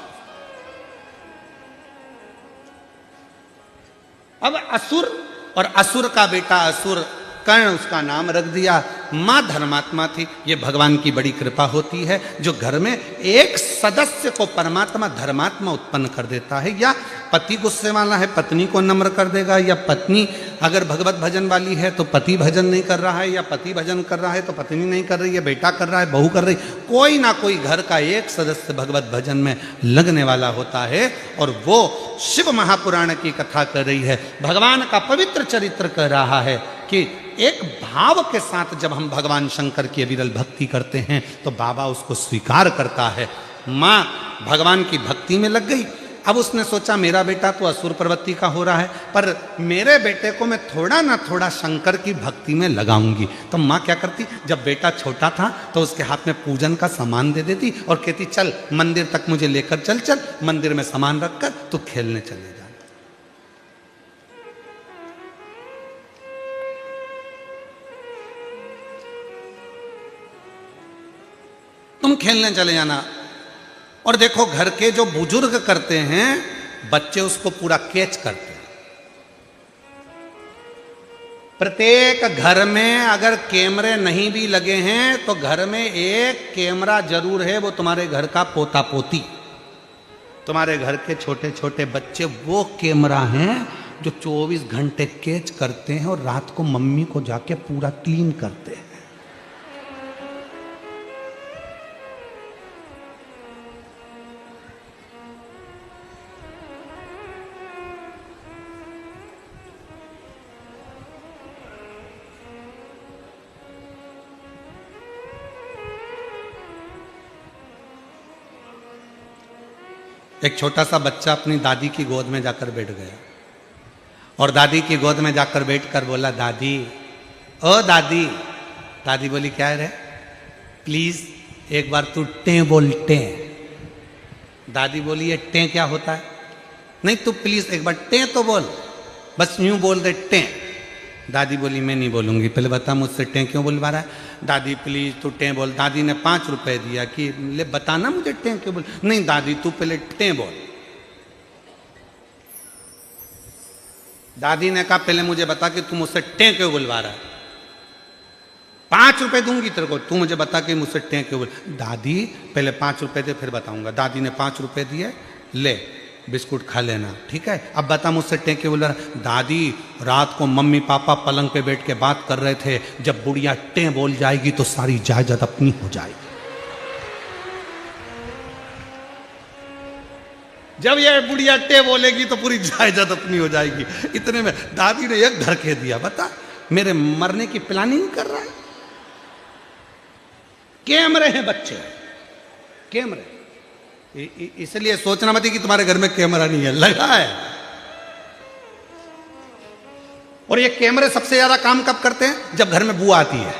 अब असुर, और असुर का बेटा असुर कर्ण, उसका नाम रख दिया। मां धर्मात्मा थी। ये भगवान की बड़ी कृपा होती है जो घर में एक सदस्य को परमात्मा धर्मात्मा उत्पन्न कर देता है। या पति गुस्से वाला है, पत्नी को नम्र कर देगा, या पत्नी अगर भगवत भजन वाली है तो पति भजन नहीं कर रहा है, या पति भजन कर रहा है तो पत्नी नहीं कर रही है, बेटा कर रहा है, बहू कर रही, कोई ना कोई घर का एक सदस्य भगवत भजन में लगने वाला होता है। और वो शिव महापुराण की कथा कर रही है, भगवान का पवित्र चरित्र कर रहा है कि एक भाव के साथ जब हम भगवान शंकर की अविरल भक्ति करते हैं तो बाबा उसको स्वीकार करता है। माँ भगवान की भक्ति में लग गई। अब उसने सोचा मेरा बेटा तो असुर प्रवृत्ति का हो रहा है, पर मेरे बेटे को मैं थोड़ा ना थोड़ा शंकर की भक्ति में लगाऊंगी। तो माँ क्या करती, जब बेटा छोटा था तो उसके हाथ में पूजन का सामान दे देती और कहती चल मंदिर तक मुझे लेकर चल, चल मंदिर में सामान रखकर तू खेलने चले जा। तुम खेलने चले जाना। और देखो घर के जो बुजुर्ग करते हैं, बच्चे उसको पूरा कैच करते हैं। प्रत्येक घर में अगर कैमरे नहीं भी लगे हैं तो घर में एक कैमरा जरूर है, वो तुम्हारे घर का पोता पोती, तुम्हारे घर के छोटे छोटे बच्चे वो कैमरा हैं जो 24 घंटे कैच करते हैं और रात को मम्मी को जाके पूरा क्लीन करते हैं। एक छोटा सा बच्चा अपनी दादी की गोद में जाकर बैठ गया और दादी की गोद में जाकर बैठकर बोला दादी, ओ दादी। दादी बोली क्या है रे, प्लीज एक बार तू टें बोल टें। दादी बोली ये टें क्या होता है? नहीं तू प्लीज एक बार टें तो बोल, बस यूं बोल दे टें। दादी बोली मैं नहीं बोलूंगी, पहले बता मुझसे टें क्यों बोलवा रहा है? दादी प्लीज तू टें बोल। दादी ने 5 रुपए दिया कि ले बताना मुझे टें क्यों बोल। नहीं दादी तू पहले टें बोल। दादी ने कहा पहले मुझे बता कि तू मुझसे टें क्यों बुलवा रहा है। 5 रुपए दूंगी तेरे को, तू मुझे बता कि मुझसे टें क्यों बोल। दादी पहले 5 रुपए दे फिर बताऊंगा। दादी ने 5 रुपए दिए, ले बिस्कुट खा लेना, ठीक है। अब बता मुझसे टें क्यों बोल रहा है। दादी रात को मम्मी पापा पलंग पे बैठ के बात कर रहे थे, जब बुढ़िया टें बोल जाएगी तो सारी जायदाद अपनी हो जाएगी। जब ये बुढ़िया टे बोलेगी तो पूरी जायदाद अपनी हो जाएगी। इतने में दादी ने एक धड़के दिया, बता मेरे मरने की प्लानिंग कर रहा है। कैमरे हैं बच्चे, कैमरे। इसलिए सोचना मत कि तुम्हारे घर में कैमरा नहीं है, लगा है। और ये कैमरे सबसे ज्यादा काम कब करते हैं? जब घर में बुआ आती है।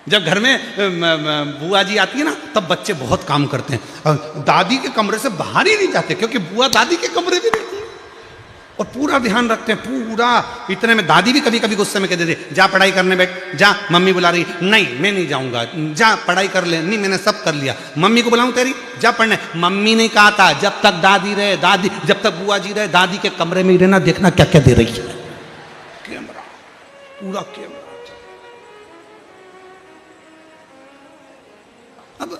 जब घर में बुआ जी आती है ना, तब बच्चे बहुत काम करते हैं। दादी के कमरे से बाहर ही नहीं जाते, क्योंकि बुआ दादी के कमरे में रहती है और पूरा ध्यान रखते हैं, पूरा। इतने में दादी भी कभी कभी गुस्से में कह देती जा पढ़ाई करने बैठ, जा मम्मी बुला रही। नहीं मैं नहीं जाऊंगा, जा पढ़ाई कर ले। नहीं मैंने सब कर लिया। मम्मी को बुलाऊं तेरी, जा पढ़ने। मम्मी नहीं कहा था, जब तक दादी रहे, दादी जब तक बुआ जी रहे, दादी के कमरे में ही रहना, देखना क्या क्या दे रही है। कैमरा, पूरा कैमरा। अब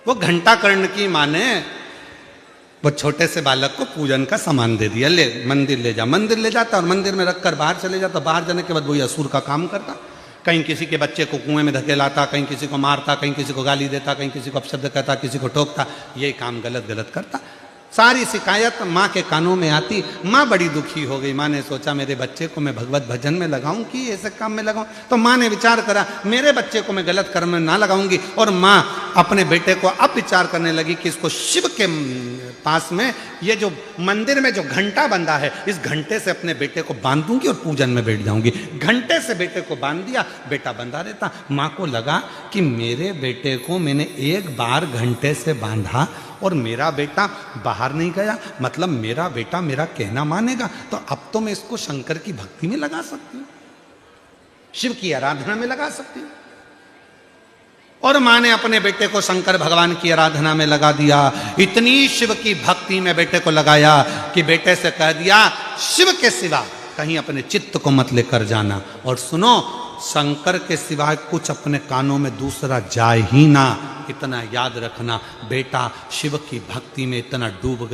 वो घंटा कर्ण की मां ने वो छोटे से बालक को पूजन का सामान दे दिया, ले मंदिर ले जा। मंदिर ले जाता और मंदिर में रखकर बाहर चले जाता। बाहर जाने के बाद वही असुर का काम करता। कहीं किसी के बच्चे को कुएं में धकेलाता, कहीं किसी को मारता, कहीं किसी को गाली देता, कहीं किसी को अपशब्द कहता, किसी को ठोकता। यही काम गलत गलत करता। सारी शिकायत माँ के कानों में आती। माँ बड़ी दुखी हो गई। माँ ने सोचा मेरे बच्चे को मैं भगवत भजन में लगाऊं कि ऐसे काम में लगाऊं। तो माँ ने विचार करा मेरे बच्चे को मैं गलत कर्म में ना लगाऊंगी। और माँ अपने बेटे को अब विचार करने लगी कि इसको शिव के पास में ये जो मंदिर में जो घंटा बंधा है, इस घंटे से अपने बेटे को बांध दूंगी और पूजन में बैठ जाऊंगी। घंटे से बेटे को बांध दिया, बेटा बंधा रहता। माँ को लगा कि मेरे बेटे को मैंने एक बार घंटे से बांधा और मेरा बेटा बाहर नहीं गया, मतलब मेरा बेटा मेरा कहना मानेगा। तो अब तो मैं इसको शंकर की भक्ति में लगा सकती हूँ, शिव की आराधना में लगा सकती हूँ। और माँ ने अपने बेटे को शंकर भगवान की आराधना में लगा दिया। इतनी शिव की भक्ति में बेटे को लगाया कि बेटे से कह दिया शिव के सिवा कहीं अपने चित्त को मत लेकर जाना, और सुनो शंकर के सिवाय कुछ अपने कानों में दूसरा जाए ही ना, इतना याद रखना। बेटा शिव की भक्ति में इतना डूब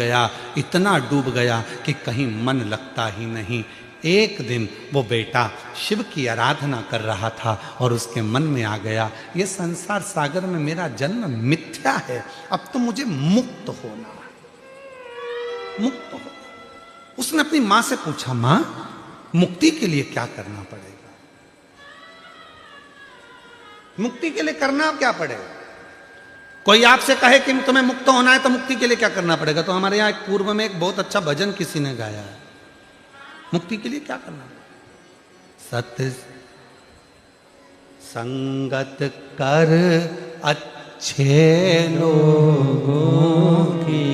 गया कि कहीं मन लगता ही नहीं। एक दिन वो बेटा शिव की आराधना कर रहा था और उसके मन में आ गया ये संसार सागर में मेरा जन्म मिथ्या है, अब तो मुझे मुक्त होना है, मुक्त होना। उसने अपनी मां से पूछा, मां मुक्ति के लिए क्या करना पड़ेगा? मुक्ति के लिए करना क्या पड़ेगा? कोई आपसे कहे कि तुम्हें मुक्त होना है तो मुक्ति के लिए क्या करना पड़ेगा? तो हमारे यहां एक पूर्व में एक बहुत अच्छा भजन किसी ने गाया है, मुक्ति के लिए क्या करना पड़ेगा? सत संगत कर अच्छे लोगों की,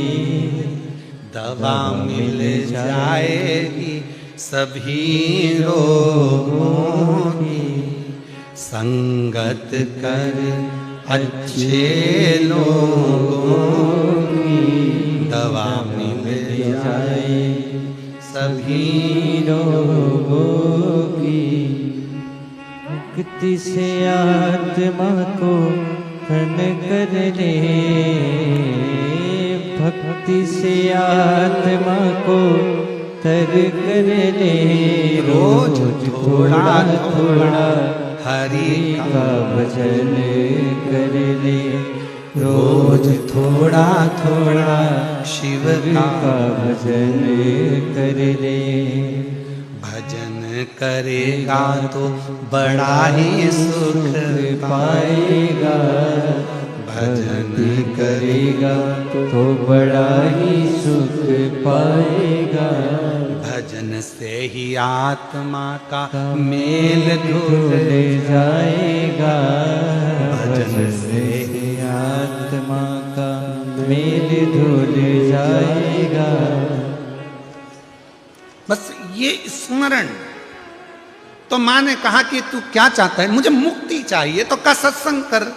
दवा मिल जाएगी सभी रोगों की। संगत कर अच्छे लोगों की, दवा मिल जाए सभी रोगों की। मुक्ति से आत्मा को धन कर ले, भक्ति से आत्मा को तर कर ले। रोज थोड़ा थोड़ा हरि का भजन कर ले, रोज थोड़ा थोड़ा शिव का भजन कर ले। भजन करेगा तो बड़ा ही सुख पाएगा, भजन करेगा तो बड़ा ही सुख पाएगा। भजन से ही आत्मा का मेल धुल जाएगा, भजन से ही आत्मा का मेल धुल जाएगा। बस ये स्मरण। तो मां ने कहा कि तू क्या चाहता है? मुझे मुक्ति चाहिए। तो का सत्संग कर।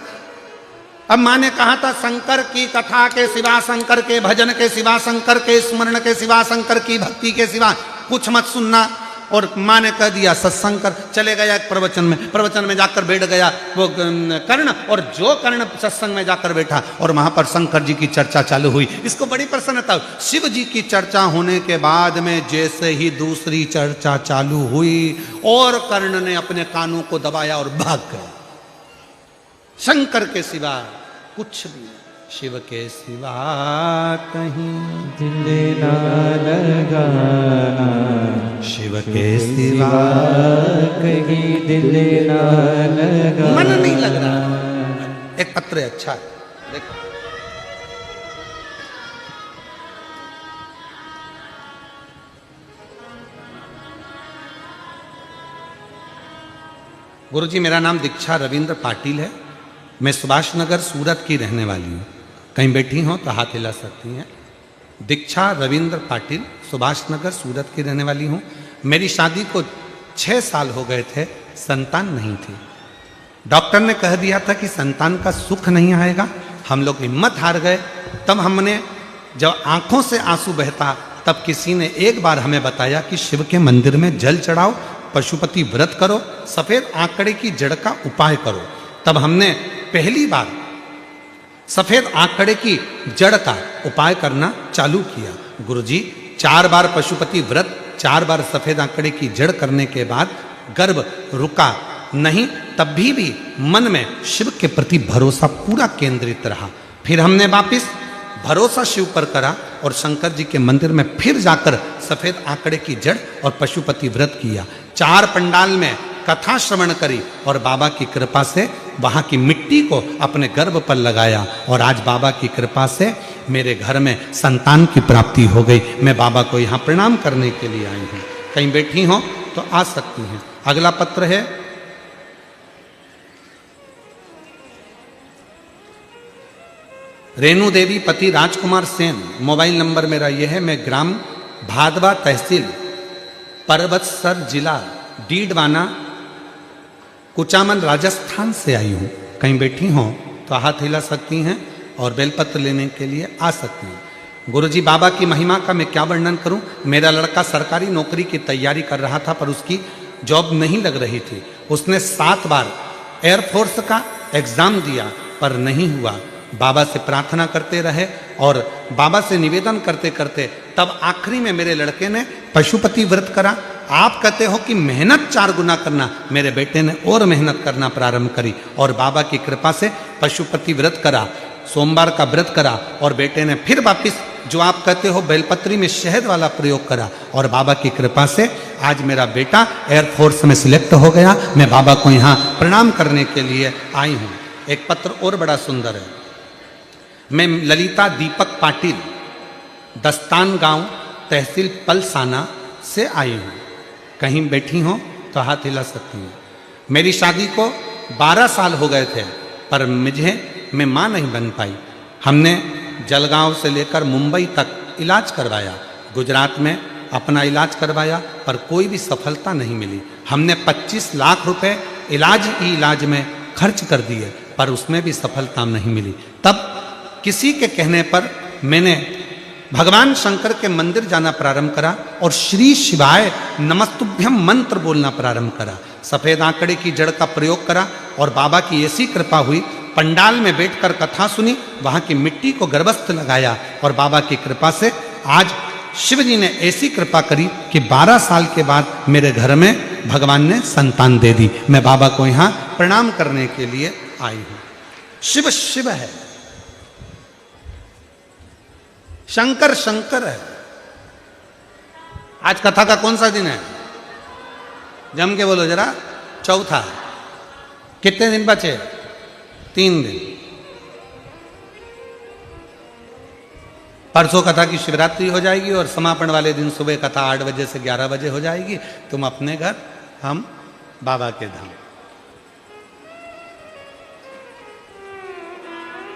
अब मां ने कहा था शंकर की कथा के सिवा, शंकर के भजन के सिवा, शंकर के स्मरण के सिवा, शंकर की भक्ति के सिवा कुछ मत सुनना। और मां ने कह दिया सत्संग कर। चले गया एक प्रवचन में जाकर बैठ गया वो कर्ण, और जो कर्ण सत्संग में जाकर बैठा और वहां पर शंकर जी की चर्चा चालू हुई। इसको बड़ी प्रसन्नता। शिव जी की चर्चा होने के बाद में जैसे ही दूसरी चर्चा चालू हुई और कर्ण ने अपने कानों को दबाया और भाग गया। शंकर के सिवा कुछ भी, शिव के सिवा कहीं दिल ना लगाना, शिव के सिवा कहीं दिल ना लगाना। मन नहीं लग रहा। एक पत्र है, अच्छा है, देखो। गुरुजी, मेरा नाम दीक्षा रविंद्र पाटिल है। मैं सुभाष नगर सूरत की रहने वाली हूँ। कहीं बैठी हो तो हाथ हिला सकती हैं। दीक्षा रविंद्र पाटिल, सुभाष नगर सूरत की रहने वाली हूँ। मेरी शादी को 6 साल हो गए थे, संतान नहीं थी। डॉक्टर ने कह दिया था कि संतान का सुख नहीं आएगा। हम लोग हिम्मत हार गए। तब हमने, जब आंखों से आंसू बहता, तब किसी ने एक बार हमें बताया कि शिव के मंदिर में जल चढ़ाओ, पशुपति व्रत करो, सफेद आंकड़े की जड़ का उपाय करो। तब हमने पहली बार सफेद आंकड़े की जड़ का उपाय करना चालू किया। गुरुजी, 4 बार पशुपति व्रत, 4 बार सफेद आंकड़े की जड़ करने के बाद गर्भ रुका नहीं, तब भी मन में शिव के प्रति भरोसा पूरा केंद्रित रहा। फिर हमने वापिस भरोसा शिव पर करा और शंकर जी के मंदिर में फिर जाकर सफेद आंकड़े की जड़ और पशुपति व्रत किया। 4 पंडाल में कथा श्रवण करी और बाबा की कृपा से वहां की मिट्टी को अपने गर्भ पर लगाया और आज बाबा की कृपा से मेरे घर में संतान की प्राप्ति हो गई। मैं बाबा को यहाँ प्रणाम करने के लिए आई हूँ। कहीं बैठी हो तो आ सकती हैं। अगला पत्र है रेणु देवी पति राजकुमार सेन। मोबाइल नंबर मेरा यह है। मैं ग्राम भादवा तहसील पर्वतसर जिला डीडवाना कुचामन राजस्थान से आई हूँ। कहीं बैठी हो तो हाथ हिला सकती हैं और बेलपत्र लेने के लिए आ सकती हैं। गुरुजी बाबा की महिमा का मैं क्या वर्णन करूं। मेरा लड़का सरकारी नौकरी की तैयारी कर रहा था पर उसकी जॉब नहीं लग रही थी। उसने 7 बार एयरफोर्स का एग्जाम दिया पर नहीं हुआ। बाबा से प्रार्थना करते रहे और बाबा से निवेदन करते करते तब आखिरी में मेरे लड़के ने पशुपति व्रत करा। आप कहते हो कि मेहनत 4 गुना करना, मेरे बेटे ने और मेहनत करना प्रारंभ करी और बाबा की कृपा से पशुपति व्रत करा, सोमवार का व्रत करा और बेटे ने फिर वापिस जो आप कहते हो बेलपत्री में शहद वाला प्रयोग करा और बाबा की कृपा से आज मेरा बेटा एयरफोर्स में सिलेक्ट हो गया। मैं बाबा को यहाँ प्रणाम करने के लिए आई हूँ। एक पत्र और बड़ा सुंदर है। मैं ललिता दीपक पाटिल दस्तान गांव तहसील पलसाना से आई हूँ। कहीं बैठी हो तो हाथ हिला सकती हूँ। मेरी शादी को 12 साल हो गए थे पर मैं माँ नहीं बन पाई। हमने जलगांव से लेकर मुंबई तक इलाज करवाया, गुजरात में अपना इलाज करवाया पर कोई भी सफलता नहीं मिली। हमने 25 लाख रुपए इलाज में खर्च कर दिए पर उसमें भी सफलता नहीं मिली। तब किसी के कहने पर मैंने भगवान शंकर के मंदिर जाना प्रारंभ करा और श्री शिवाय नमस्तुभ्यम मंत्र बोलना प्रारंभ करा। सफेद आंकड़े की जड़ का प्रयोग करा और बाबा की ऐसी कृपा हुई। पंडाल में बैठकर कथा सुनी, वहां की मिट्टी को गर्भस्थ लगाया और बाबा की कृपा से आज शिव जी ने ऐसी कृपा करी कि 12 साल के बाद मेरे घर में भगवान ने संतान दे दी। मैं बाबा को यहाँ प्रणाम करने के लिए आई हूँ। शिव शिव है, शंकर शंकर है। आज कथा का कौन सा दिन है? जम के बोलो जरा। चौथा। कितने दिन बचे? 3 दिन। परसों कथा की शिवरात्रि हो जाएगी और समापन वाले दिन सुबह कथा 8 बजे से 11 बजे हो जाएगी। तुम अपने घर, हम बाबा के धाम।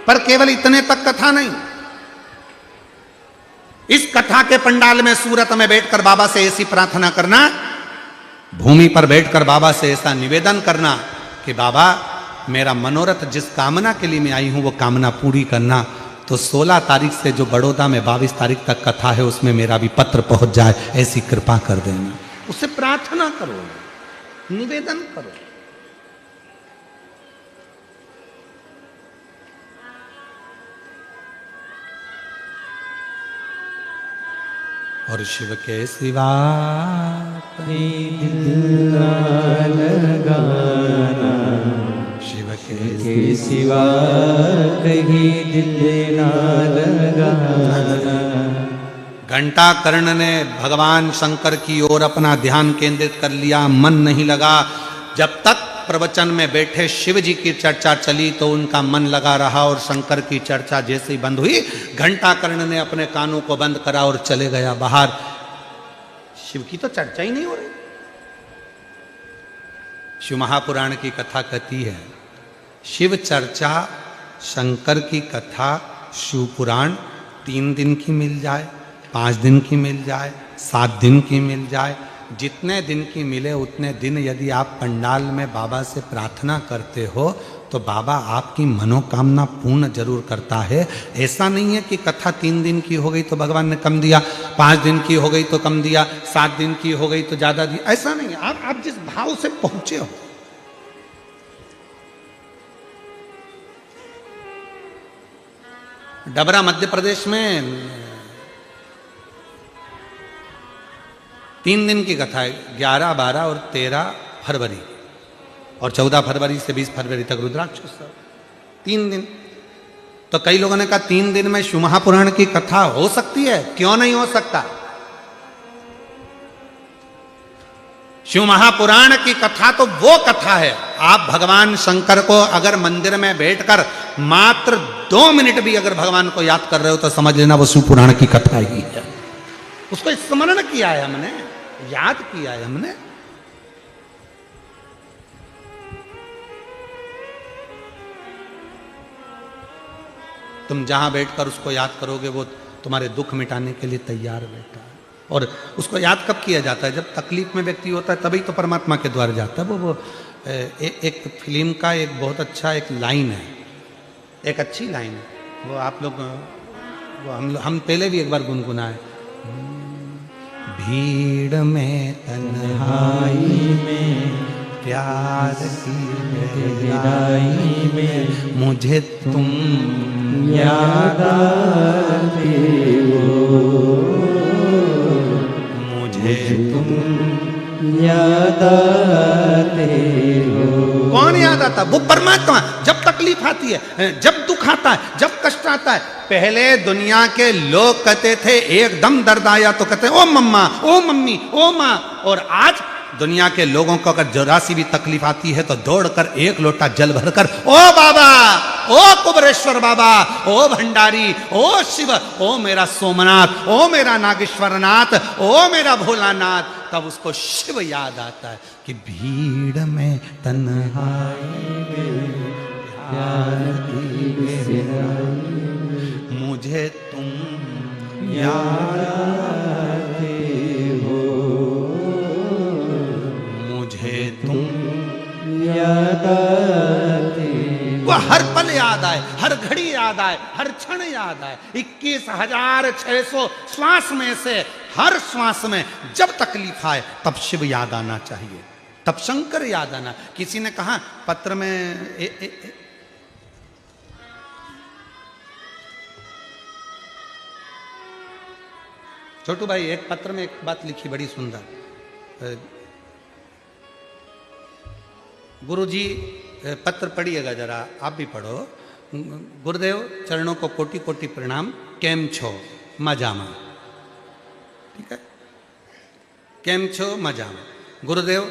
पर केवल इतने तक कथा नहीं, इस कथा के पंडाल में सूरत में बैठकर बाबा से ऐसी प्रार्थना करना, भूमि पर बैठकर बाबा से ऐसा निवेदन करना कि बाबा मेरा मनोरथ जिस कामना के लिए मैं आई हूं वो कामना पूरी करना। तो 16 तारीख से जो बड़ौदा में 22 तारीख तक कथा है उसमें मेरा भी पत्र पहुंच जाए, ऐसी कृपा कर देना। उससे प्रार्थना करो, निवेदन करो। और शिव के सिवा लगाना, शिव के सिवा कहीं दिल ना लगाना। घंटा कर्ण ने भगवान शंकर की ओर अपना ध्यान केंद्रित कर लिया, मन नहीं लगा। जब तक प्रवचन में बैठे शिव जी की चर्चा चली तो उनका मन लगा रहा और शंकर की चर्चा जैसे ही बंद हुई, घंटा कर्ण ने अपने कानों को बंद करा और चले गया बाहर। शिव की तो चर्चा ही नहीं हो रही। शिव महापुराण की कथा कहती है, शिव चर्चा, शंकर की कथा, शिव पुराण 3 दिन की मिल जाए, 5 दिन की मिल जाए, 7 दिन की मिल जाए, जितने दिन की मिले उतने दिन यदि आप पंडाल में बाबा से प्रार्थना करते हो तो बाबा आपकी मनोकामना पूर्ण जरूर करता है। ऐसा नहीं है कि कथा 3 दिन की हो गई तो भगवान ने कम दिया, 5 दिन की हो गई तो कम दिया, 7 दिन की हो गई तो ज्यादा दिया। ऐसा नहीं है। आप जिस भाव से पहुंचे हो। डबरा मध्य प्रदेश में 3 दिन की कथा है, 11, 12 और 13 फरवरी और 14 फरवरी से 20 फरवरी तक रुद्राक्ष उत्सव 3 दिन। तो कई लोगों ने कहा 3 दिन में शिव महापुराण की कथा हो सकती है, क्यों नहीं हो सकता। शिव महापुराण की कथा तो वो कथा है, आप भगवान शंकर को अगर मंदिर में बैठकर मात्र 2 मिनट भी अगर भगवान को याद कर रहे हो तो समझ लेना वो शिव पुराण की कथा ही है। उसको स्मरण किया है हमने, याद किया है हमने। तुम जहां बैठकर उसको याद करोगे वो तुम्हारे दुख मिटाने के लिए तैयार बैठा है। और उसको याद कब किया जाता है? जब तकलीफ में व्यक्ति होता है तभी तो परमात्मा के द्वार जाता है। वो एक फिल्म का एक बहुत अच्छा एक लाइन है, एक अच्छी लाइन है, वो आप लोग वो हम पहले भी एक बार गुनगुनाए। भीड़ में तन्हाई में प्यार की गहराई में मुझे तुम याद आते हो, मुझे तुम याद आते हो। कौन याद आता? वो परमात्मा। जब तकलीफ आती है, जब दुख आता है, जब कष्ट आता है, पहले दुनिया के लोग कहते थे एकदम दर्द आया तो कहते ओ मम्मा, ओ मम्मी, ओ माँ। और आज दुनिया के लोगों को अगर जरा सी भी तकलीफ आती है तो दौड़कर 1 लोटा जल भरकर ओ बाबा, ओ कुबरेश्वर बाबा, ओ भंडारी, ओ शिव, ओ मेरा सोमनाथ, ओ मेरा नागेश्वरनाथ, ओ मेरा भोलानाथ, तब उसको शिव याद आता है कि भीड़ में तन्हाई में प्यार की गहराई मुझे तुम याद आते हो, मुझे तुम याद आते। वो हर पल याद आए, हर घड़ी याद आए, हर क्षण याद आए। 21,600 श्वास में से हर श्वास में जब तकलीफ आए तब शिव याद आना चाहिए, तब शंकर याद आना। किसी ने कहा पत्र में छोटू भाई एक पत्र में एक बात लिखी बड़ी सुंदर। गुरुजी पत्र पढ़िएगा जरा, आप भी पढ़ो। गुरुदेव चरणों को कोटि कोटि प्रणाम, केम छो मजामा। ठीक है, केम छो मजामा। गुरुदेव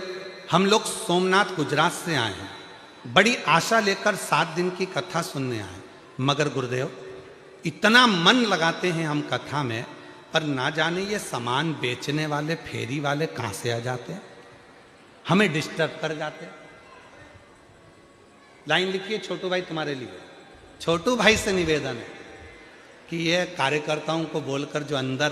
हम लोग सोमनाथ गुजरात से आए हैं, बड़ी आशा लेकर 7 दिन की कथा सुनने आए, मगर गुरुदेव इतना मन लगाते हैं हम कथा में, पर ना जाने ये सामान बेचने वाले फेरी वाले कहाँ से आ जाते हैं, हमें डिस्टर्ब कर जाते हैं। लाइन लिखिए छोटू भाई तुम्हारे लिए। छोटू भाई से निवेदन है कि ये कार्यकर्ताओं को बोलकर जो अंदर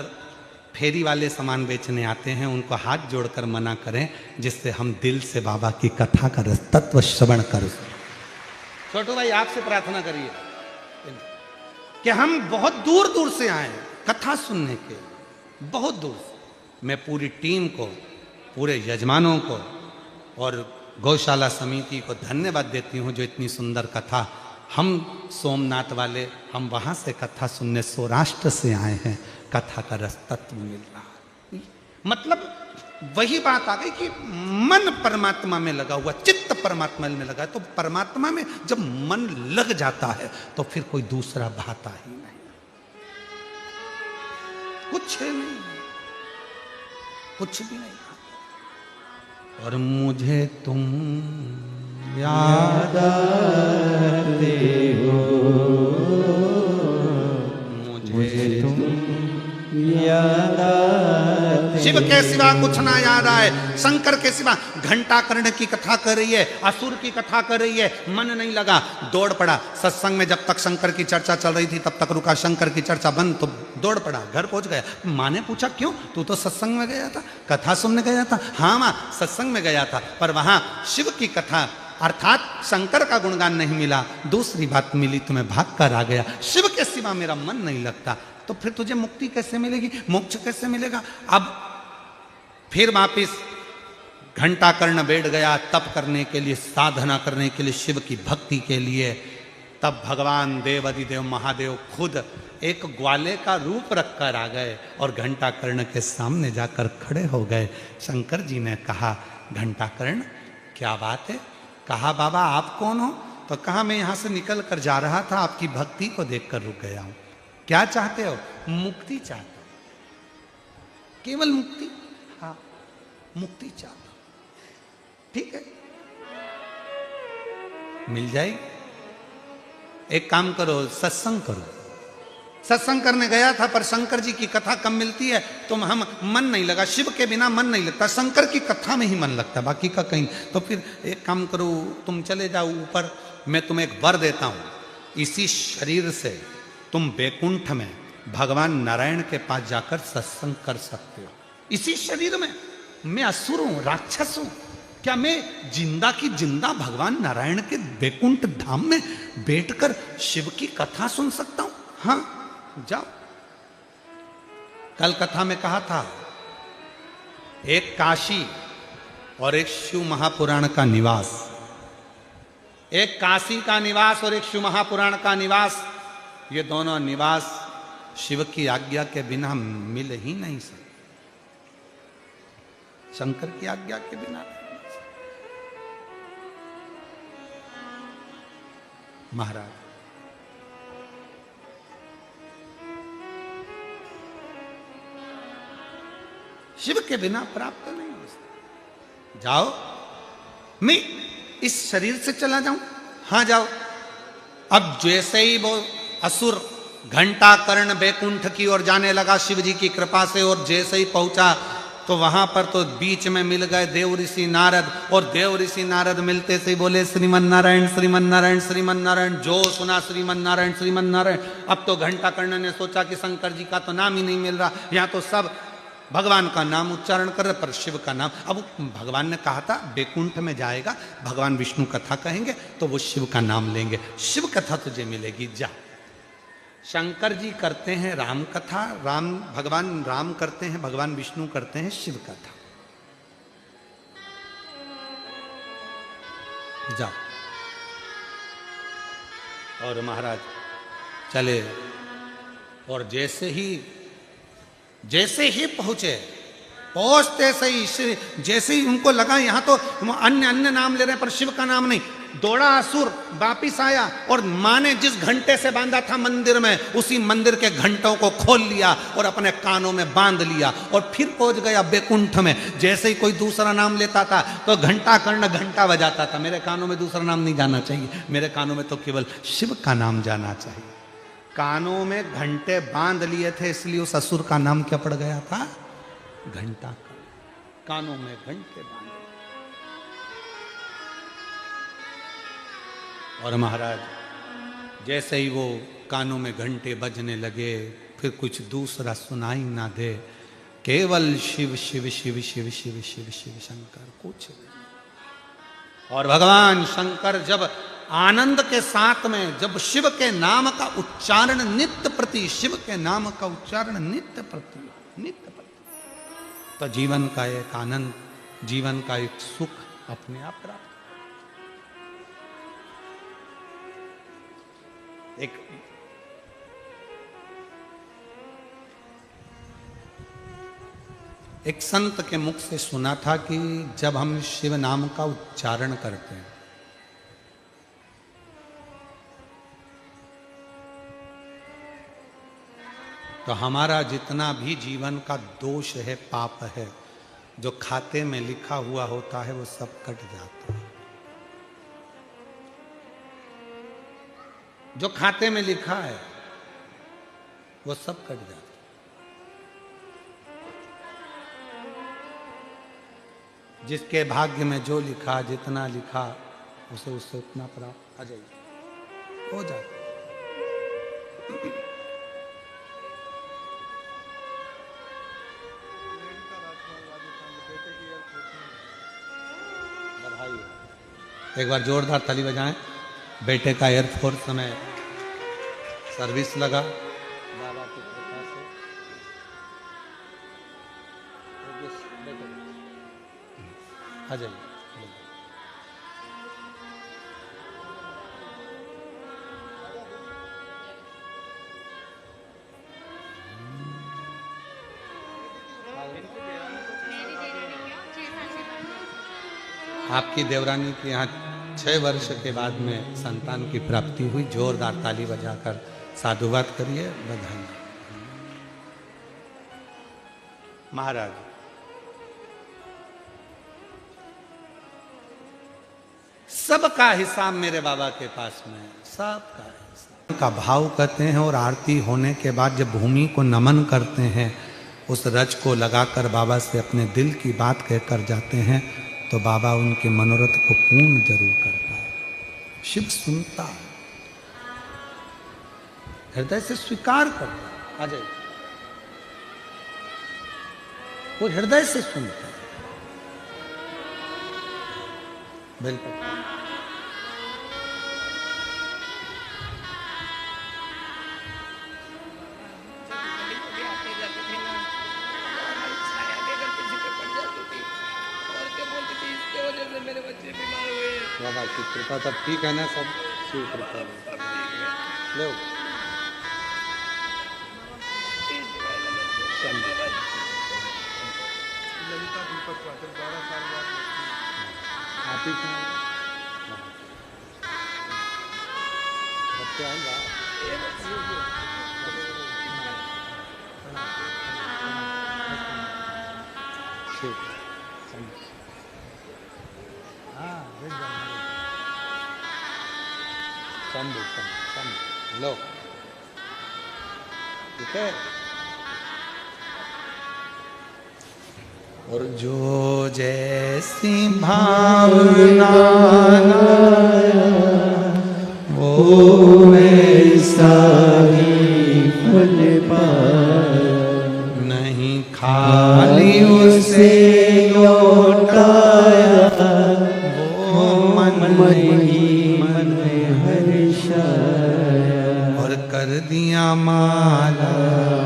फेरी वाले सामान बेचने आते हैं उनको हाथ जोड़कर मना करें, जिससे हम दिल से बाबा की कथा का तत्व श्रवण कर। छोटू भाई आपसे प्रार्थना करिए कि हम बहुत दूर दूर से आए हैं कथा सुनने के, बहुत दूर से। मैं पूरी टीम को, पूरे यजमानों को और गौशाला समिति को धन्यवाद देती हूँ जो इतनी सुंदर कथा, हम सोमनाथ वाले हम वहाँ से कथा सुनने सौराष्ट्र से आए हैं, कथा का रस तत्व मिल रहा है। मतलब वही बात आ गई कि मन परमात्मा में लगा हुआ, चित्त परमात्मा में लगा है, तो परमात्मा में जब मन लग जाता है तो फिर कोई दूसरा भाता ही नहीं, कुछ नहीं, कुछ भी नहीं। और मुझे तुम याद आते हो, मुझे तुम याद आते। शिव के सिवा कुछ ना याद आए, शंकर के सिवा। घंटाकर्ण की कथा कर रही है, असुर की कथा कर रही है, मन नहीं लगा, दौड़ पड़ा। सत्संग में जब तक शंकर की चर्चा चल रही थी तब तक रुका, शंकर की चर्चा बंद तो दौड़ पड़ा, घर पहुंच गया। माँ ने पूछा क्यों? तू तो सत्संग में गया था, कथा सुनने गया था। हाँ माँ सत्संग में गया था, पर वहां शिव की कथा अर्थात शंकर का गुणगान नहीं मिला, दूसरी बात मिली, तुम्हें भाग कर आ गया। शिव के सिवा मेरा मन नहीं लगता। तो फिर तुझे मुक्ति कैसे मिलेगी, मोक्ष कैसे मिलेगा? अब फिर वापिस घंटाकर्ण बैठ गया तप करने के लिए, साधना करने के लिए, शिव की भक्ति के लिए। तब भगवान देवाधिदेव महादेव खुद एक ग्वाले का रूप रखकर आ गए और घंटाकर्ण के सामने जाकर खड़े हो गए। शंकर जी ने कहा घंटाकर्ण क्या बात है? कहा बाबा आप कौन हो? तो कहा मैं यहां से निकल कर जा रहा था, आपकी भक्ति को देखकर रुक गया हूं। क्या चाहते हो? मुक्ति चाहता हूं, केवल मुक्ति। हाँ, मुक्ति चाहता हूं। ठीक है, मिल जाएगी। एक काम करो, सत्संग करो। सत्संग करने गया था, पर शंकर जी की कथा कम मिलती है तो हम मन नहीं लगा। शिव के बिना मन नहीं लगता, शंकर की कथा में ही मन लगता, बाकी का कहीं। तो फिर एक काम करो, तुम चले जाओ ऊपर, मैं तुम्हें एक वर देता हूं, इसी शरीर से तुम बैकुंठ में भगवान नारायण के पास जाकर सत्संग कर सकते हो। इसी शरीर में। मैं असुर हूं, राक्षस हूं, क्या मैं जिंदा की जिंदा भगवान नारायण के बैकुंठ धाम में बैठकर शिव की कथा सुन सकता हूं? हाँ, जाओ। कल कथा में कहा था, एक काशी और एक शिव महापुराण का निवास। एक काशी का निवास और एक शिव महापुराण का निवास, ये दोनों निवास शिव की आज्ञा के बिना मिल ही नहीं सकते, शंकर की आज्ञा के बिना। महाराज शिव के बिना प्राप्त नहीं हो सकता। जाओ, मैं इस शरीर से चला जाऊं? हां जाओ। अब जैसे ही वो असुर घंटा कर्ण बैकुंठ की ओर जाने लगा शिव जी की कृपा से, और जैसे ही पहुंचा तो वहां पर तो बीच में मिल गए देव ऋषि नारद, और देव ऋषि नारद मिलते से बोले श्रीमन नारायण श्रीमन नारायण श्रीमन नारायण। जो सुना श्रीमन नारायण श्रीमन नारायण। अब तो घंटा कर्ण ने सोचा कि शंकर जी का तो नाम ही नहीं मिल रहा, यहाँ तो सब भगवान का नाम उच्चारण कर रहे, पर शिव का नाम। अब भगवान ने कहा था बैकुंठ में जाएगा, भगवान विष्णु कथा कहेंगे तो वो शिव का नाम लेंगे, शिव कथा तुझे मिलेगी, जा। शंकर जी करते हैं राम कथा, भगवान राम करते हैं, भगवान विष्णु करते हैं शिव कथा। जाओ। और महाराज चले, और जैसे ही पहुंचते से जैसे ही उनको लगा यहां तो अन्य नाम ले रहे हैं पर शिव का नाम नहीं, दौड़ा असुर, वापिस आया और मां ने जिस घंटे से बांधा था मंदिर में, उसी मंदिर के घंटों को खोल लिया और अपने कानों में बांध लिया, और फिर पहुंच गया बैकुंठ में। जैसे ही कोई दूसरा नाम लेता था तो घंटा कर्ण घंटा बजाता था। मेरे कानों में दूसरा नाम नहीं जाना चाहिए, मेरे कानों में तो केवल शिव का नाम जाना चाहिए। कानों में घंटे बांध लिए थे, इसलिए उस असुर का नाम क्या पड़ गया था? घंटा। कानों में घंटे बांध। और महाराज जैसे ही वो कानों में घंटे बजने लगे, फिर कुछ दूसरा सुनाई ना दे, केवल शिव शिव शिव शिव शिव शिव शिव शंकर, कुछ नहीं। और भगवान शंकर जब आनंद के साथ में, जब शिव के नाम का उच्चारण नित्य प्रति, शिव के नाम का उच्चारण नित्य प्रति, तो जीवन का एक आनंद, जीवन का एक सुख अपने आप प्राप्त। एक संत के मुख से सुना था कि जब हम शिव नाम का उच्चारण करते हैं तो हमारा जितना भी जीवन का दोष है, पाप है, जो खाते में लिखा हुआ होता है वो सब कट जाता है। जो खाते में लिखा है वो सब कट जाता है। जिसके भाग्य में जो लिखा, जितना लिखा, उसे उससे उतना प्राप्त आ जाएगा, हो जाता। एक बार जोरदार ताली बजाएं। बेटे का एयरफोर्स में सर्विस लगा, बाबा की कृपा से। आ जाइए। आपकी देवरानी के यहाँ 6 वर्ष के बाद में संतान की प्राप्ति हुई। जोरदार ताली बजाकर साधुवाद करिए, बधाई। महाराज सबका हिसाब मेरे बाबा के पास में है, सबका हिसाब का भाव कहते हैं। और आरती होने के बाद जब भूमि को नमन करते हैं, उस रज को लगाकर बाबा से अपने दिल की बात कहकर जाते हैं, तो बाबा उनके मनोरथ को पूर्ण जरूर करता है। शिव सुनता है, हृदय से स्वीकार करता है। आ जाइए, वो हृदय से सुनता है। बिल्कुल बाबा की कृपा, तब ठीक है ना, सब शिव कृपा लो। आप ही लो, ठीक है। और जो जैसी भावना वो वैसा ही फल पाया, नहीं खाली उसे लौटाया, वो मन ही मन हर्षाया, और कर दिया माला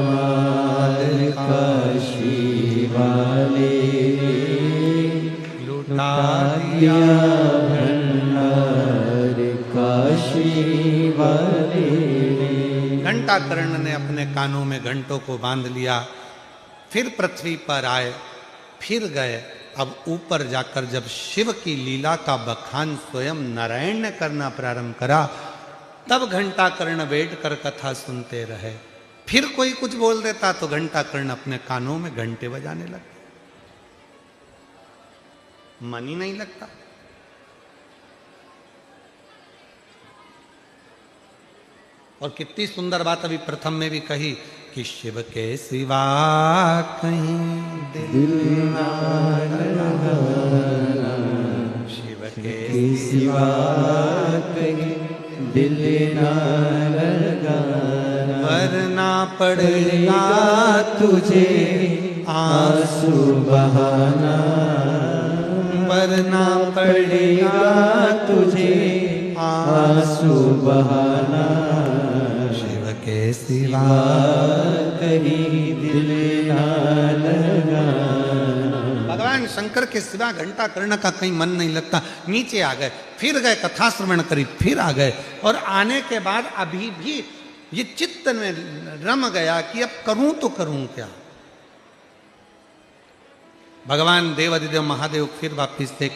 माल काशी वाले, लुटा दिया भंडार काशी वाले। घंटाकर्ण ने अपने कानों में घंटों को बांध लिया, फिर पृथ्वी पर आए, फिर गए। अब ऊपर जाकर जब शिव की लीला का बखान स्वयं नारायण ने करना प्रारंभ करा, तब घंटाकर्ण बैठकर कथा सुनते रहे। फिर कोई कुछ बोल देता तो घंटाकर्ण अपने कानों में घंटे बजाने लगते। मन ही नहीं लगता। और कितनी सुंदर बात अभी प्रथम में भी कही कि शिव के सिवा कहीं दिल ना लगाना, शिव के सिवा कहीं दिल ना लगाना, वरना पड़ेगा तुझे आंसू बहाना, वरना पड़ेगा तुझे आंसू बहाना, शिव के सिवा कहीं दिल ना लगाना। भगवान शंकर के सिवा घंटाकर्ण का कहीं मन नहीं लगता। नीचे आ गए, फिर गए, कथा श्रवण करी, फिर आ गए। और आने के बाद अभी भी ये चित्त में रम गया कि अब करूं तो करूं क्या। भगवान देवादिदेव महादेव फिर वापिस एक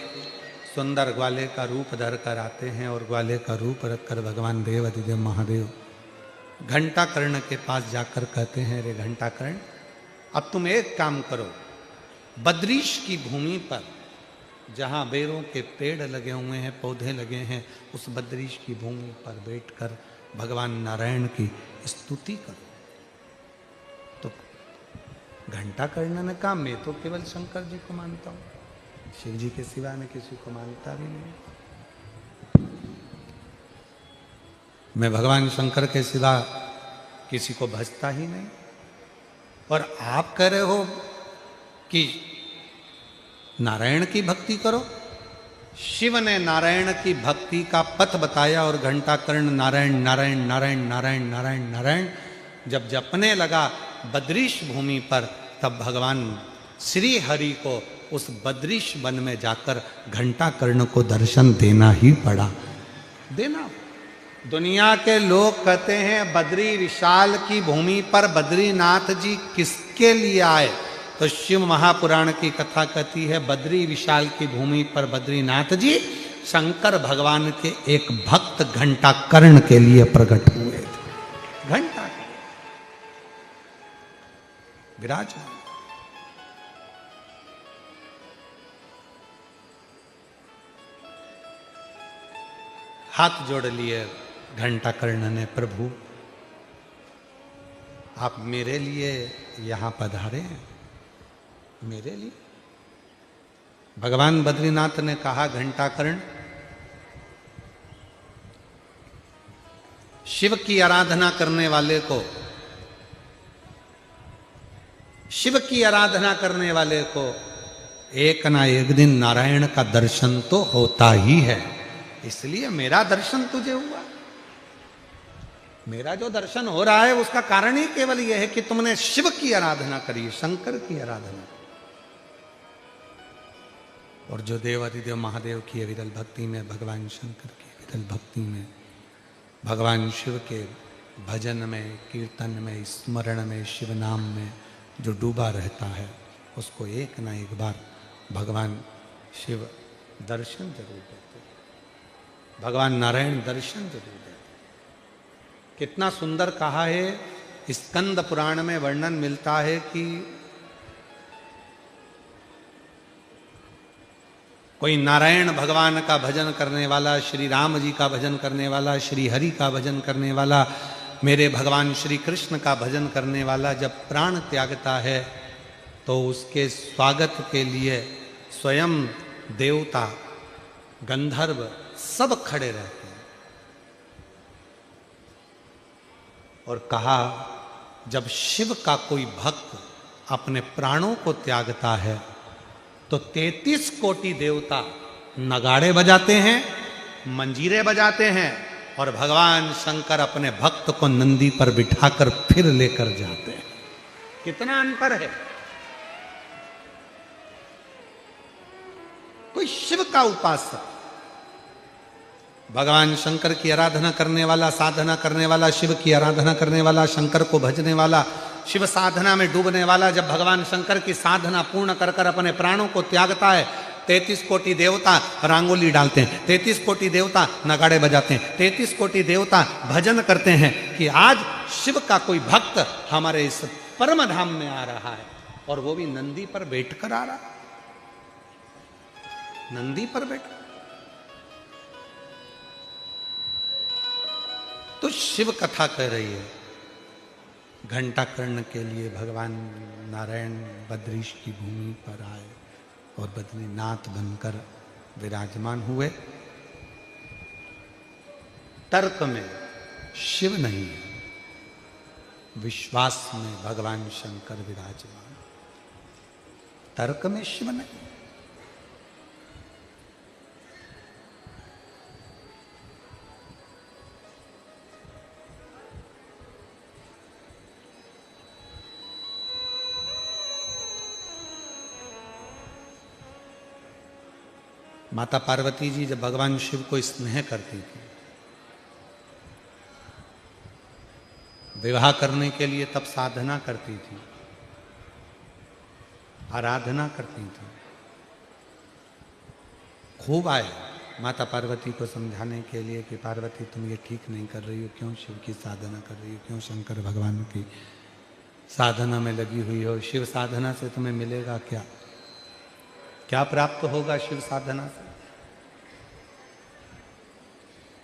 सुंदर ग्वाले का रूप धर कर आते हैं, और ग्वाले का रूप रखकर भगवान देवादिदेव महादेव घंटाकर्ण के पास जाकर कहते हैं, रे घंटाकर्ण, अब तुम एक काम करो, बद्रीश की भूमि पर जहाँ बेरों के पेड़ लगे हुए हैं, पौधे लगे हैं, उस बद्रीश की भूमि पर बैठकर भगवान नारायण की स्तुति करो। तो घंटाकर्ण ने कहा, मैं तो केवल शंकर जी को मानता हूँ, शिव जी के सिवा मैं किसी को मानता भी नहीं। मैं भगवान शंकर के सिवा किसी को भजता ही नहीं। और आप कह रहे हो कि नारायण की भक्ति करो। शिव ने नारायण की भक्ति का पथ बताया, और घंटाकर्ण नारायण नारायण नारायण नारायण नारायण नारायण जब जपने लगा बद्रीश भूमि पर, तब भगवान श्री हरि को उस बद्रीश वन में जाकर घंटाकर्ण को दर्शन देना ही पड़ा। देना। दुनिया के लोग कहते हैं बद्री विशाल की भूमि पर बद्रीनाथ जी किसके लिए आए, तो शिव महापुराण की कथा कहती है बद्री विशाल की भूमि पर बद्रीनाथ जी शंकर भगवान के एक भक्त घंटा कर्ण के लिए प्रकट हुए थे। घंटा विराजमान। हाथ जोड़ लिए घंटा कर्ण ने, प्रभु आप मेरे लिए यहां पधारे हैं, मेरे लिए। भगवान बद्रीनाथ ने कहा, घंटा कर्ण, शिव की आराधना करने वाले को, शिव की आराधना करने वाले को एक ना एक दिन नारायण का दर्शन तो होता ही है, इसलिए मेरा दर्शन तुझे हुआ। मेरा जो दर्शन हो रहा है उसका कारण ही केवल यह है कि तुमने शिव की आराधना करी, शंकर की आराधना। और जो देवादिदेव महादेव की अविरल भक्ति में, भगवान शंकर की अविरल भक्ति में, भगवान शिव के भजन में, कीर्तन में, स्मरण में, शिव नाम में जो डूबा रहता है, उसको एक ना एक बार भगवान शिव दर्शन जरूर देते, भगवान नारायण दर्शन जरूर देते। कितना सुंदर कहा है, स्कंद पुराण में वर्णन मिलता है कि कोई नारायण भगवान का भजन करने वाला, श्री राम जी का भजन करने वाला, श्री हरि का भजन करने वाला, मेरे भगवान श्री कृष्ण का भजन करने वाला जब प्राण त्यागता है तो उसके स्वागत के लिए स्वयं देवता, गंधर्व सब खड़े रहते हैं। और कहा, जब शिव का कोई भक्त अपने प्राणों को त्यागता है तो 33 कोटि देवता नगाड़े बजाते हैं, मंजीरे बजाते हैं, और भगवान शंकर अपने भक्त को नंदी पर बिठाकर फिर लेकर जाते हैं। कितना अंतर है। कोई शिव का उपासक, भगवान शंकर की आराधना करने वाला, साधना करने वाला, शिव की आराधना करने वाला, शंकर को भजने वाला, शिव साधना में डूबने वाला, जब भगवान शंकर की साधना पूर्ण कर कर अपने प्राणों को त्यागता है, 33 कोटि देवता रंगोली डालते हैं, 33 कोटि देवता नगाड़े बजाते हैं, 33 कोटि देवता भजन करते हैं कि आज शिव का कोई भक्त हमारे इस परम धाम में आ रहा है, और वो भी नंदी पर बैठकर आ रहा है, नंदी पर बैठ। तो शिव कथा कह रही है, घंटा कर्ण के लिए भगवान नारायण बद्रीश की भूमि पर आए और बद्रीनाथ बनकर विराजमान हुए। तर्क में शिव नहीं है, विश्वास में भगवान शंकर विराजमान। तर्क में शिव नहीं। माता पार्वती जी जब भगवान शिव को स्नेह करती थी, विवाह करने के लिए तब साधना करती थी, आराधना करती थी। खूब आए माता पार्वती को समझाने के लिए कि पार्वती तुम ये ठीक नहीं कर रही हो, क्यों शिव की साधना कर रही हो, क्यों शंकर भगवान की साधना में लगी हुई हो, शिव साधना से तुम्हें मिलेगा क्या, क्या प्राप्त होगा शिव साधना से,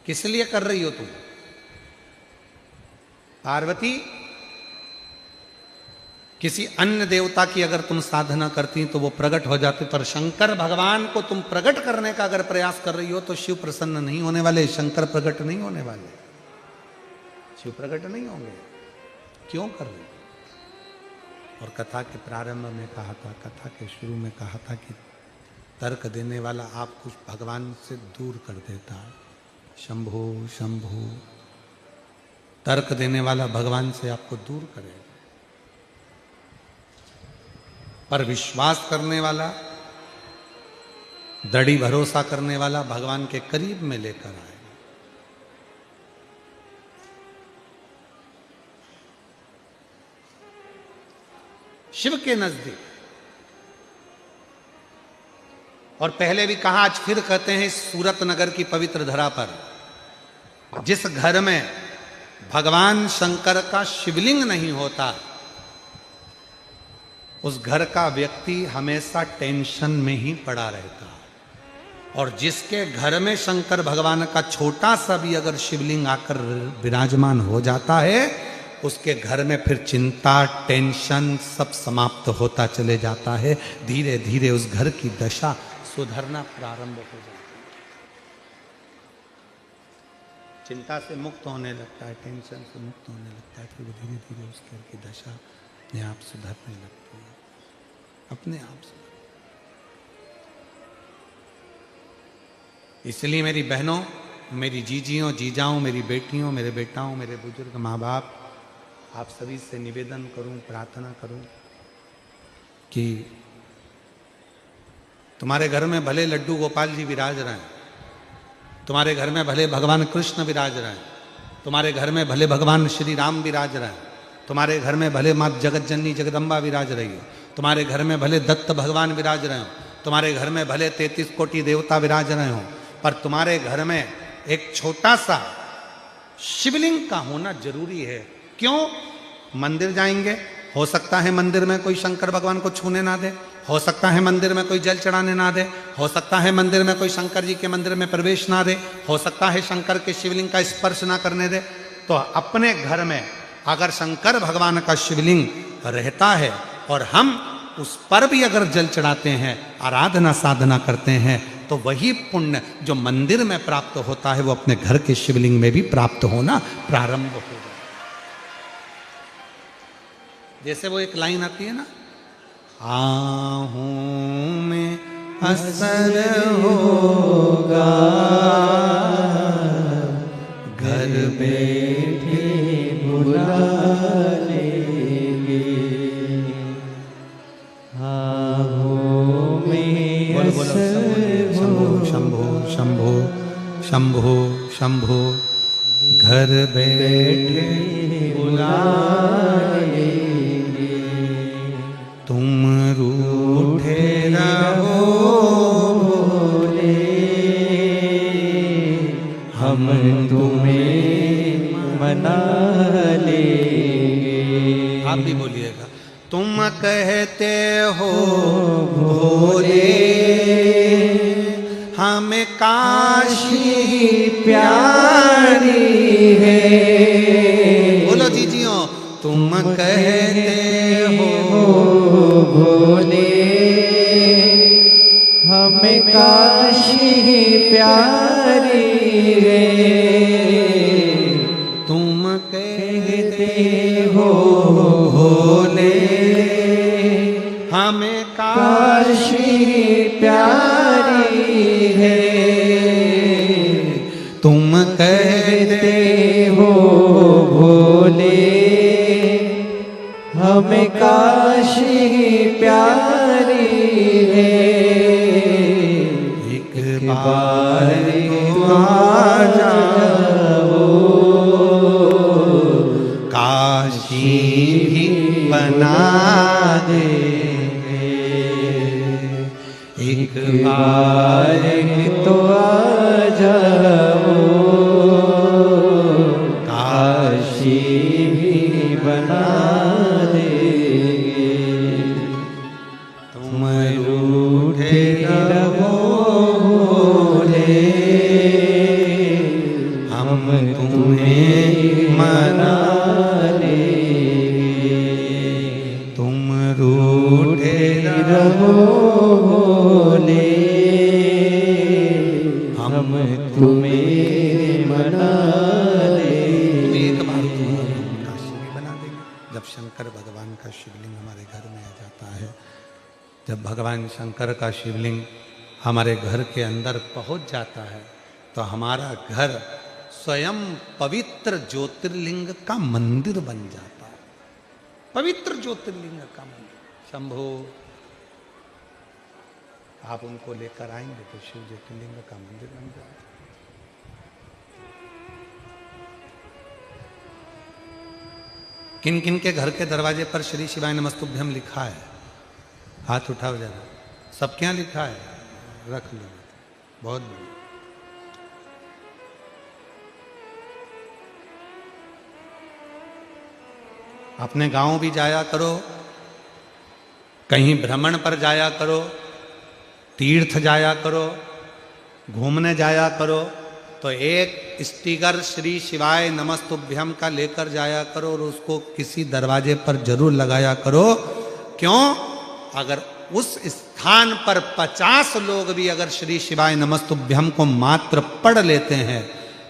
किस लिए कर रही हो तुम। पार्वती, किसी अन्य देवता की अगर तुम साधना करती तो वो प्रकट हो जाते, पर शंकर भगवान को तुम प्रकट करने का अगर प्रयास कर रही हो तो शिव प्रसन्न नहीं होने वाले, शंकर प्रकट नहीं होने वाले, शिव प्रकट नहीं होंगे। क्यों कर रही हो। और कथा के प्रारंभ में कहा था, कथा के शुरू में कहा था कि तर्क देने वाला आपको भगवान से दूर कर देता है। शंभो शंभो, तर्क देने वाला भगवान से आपको दूर करेगा, पर विश्वास करने वाला, दृढ़ भरोसा करने वाला भगवान के करीब में लेकर आएगा। शिव के नजदीक और पहले भी कहा, आज फिर कहते हैं, सूरत नगर की पवित्र धरा पर जिस घर में भगवान शंकर का शिवलिंग नहीं होता, उस घर का व्यक्ति हमेशा टेंशन में ही पड़ा रहता है। और जिसके घर में शंकर भगवान का छोटा सा भी अगर शिवलिंग आकर विराजमान हो जाता है, उसके घर में फिर चिंता, टेंशन सब समाप्त होता चले जाता है। धीरे धीरे उस घर की दशा सुधरना प्रारंभ हो जाती है। चिंता से मुक्त होने लगता है, टेंशन से मुक्त होने लगता है, फिर धीरे धीरे उस घर की दशा अपने आप सुधरने लगती है, अपने आप से। इसलिए मेरी बहनों, मेरी जीजियों, जीजाओं, मेरी बेटियों, मेरे बेटाओं, मेरे बुजुर्ग माँ बाप, आप सभी से निवेदन करूं, प्रार्थना करूं कि तुम्हारे घर में भले लड्डू गोपाल जी विराज रहे हैं, तुम्हारे घर में भले भगवान कृष्ण विराज रहे हैं, तुम्हारे घर में भले भगवान श्री राम विराज रहे हैं, तुम्हारे घर में भले माँ जगत जननी जगदम्बा विराज रही हो, तुम्हारे घर में भले दत्त भगवान विराज रहे हो, तुम्हारे घर में भले 33 कोटि देवता विराज रहे हो, पर तुम्हारे घर में एक छोटा सा शिवलिंग का होना जरूरी है। क्यों? मंदिर जाएंगे, हो सकता है मंदिर में कोई शंकर भगवान को छूने ना दे, हो सकता है मंदिर में कोई जल चढ़ाने ना दे, हो सकता है मंदिर में कोई शंकर जी के मंदिर में प्रवेश ना दे, हो सकता है शंकर के शिवलिंग का स्पर्श ना करने दे। तो अपने घर में अगर शंकर भगवान का शिवलिंग रहता है और हम उस पर भी अगर जल चढ़ाते हैं, आराधना साधना करते हैं, तो वही पुण्य जो मंदिर में प्राप्त होता है वो अपने घर के शिवलिंग में भी प्राप्त होना प्रारंभ हो जाए। जैसे वो एक लाइन आती है ना, आहूं में असर होगा, घर बैठे बुला लेंगे, आहूं में असर शंभो शंभो शंभो शंभो, घर बैठे बुला लेंगे, तुम रूठे रहो भोले, हम तुम्हें मना लेंगे। आप भी बोलिएगा, तुम कहते हो भोले हमें काशी प्यारी है, बोलो जीजियों, तुम कहते हो भोले हमें काशी प्यारी है, तुम कहते हो भोले हमें काशी प्यारी है, तुम कहते हो भोले हमें काशी प्यारी है, एक बार तो आ जाओ, काशी भी बना देंगे, एक बार तो आ जाओ, काशी भी बना देंगे, तुम रूठे रहो भोले, हम तुम्हें मना लेंगे, तुम रूठे रहो भोले, हम तुम्हें मना लेंगे। एक बार तुम्हें काशी भी बना देंगे। जब शंकर भगवान का शिवलिंग हमारे घर में आ जाता है, जब भगवान शंकर का शिवलिंग हमारे घर के अंदर पहुंच जाता है, तो हमारा घर स्वयं पवित्र ज्योतिर्लिंग का मंदिर बन जाता है। पवित्र ज्योतिर्लिंग का मंदिर। शंभो, आप उनको लेकर आएंगे तो शिव ज्योतिर्लिंग का मंदिर बन जाएगा। किन किन के घर के दरवाजे पर श्री शिवाय नमस्तुभ्यम लिखा है? हाथ उठाओ जरा। सब क्या लिखा है? रख लो, बहुत बढ़िया। अपने गांव भी जाया करो, कहीं भ्रमण पर जाया करो, तीर्थ जाया करो, घूमने जाया करो, तो एक स्टिकर श्री शिवाय नमस्तुभ्यम का लेकर जाया करो और उसको किसी दरवाजे पर जरूर लगाया करो। क्यों? अगर उस स्थान पर 50 लोग भी अगर श्री शिवाय नमस्तुभ्यम को मात्र पढ़ लेते हैं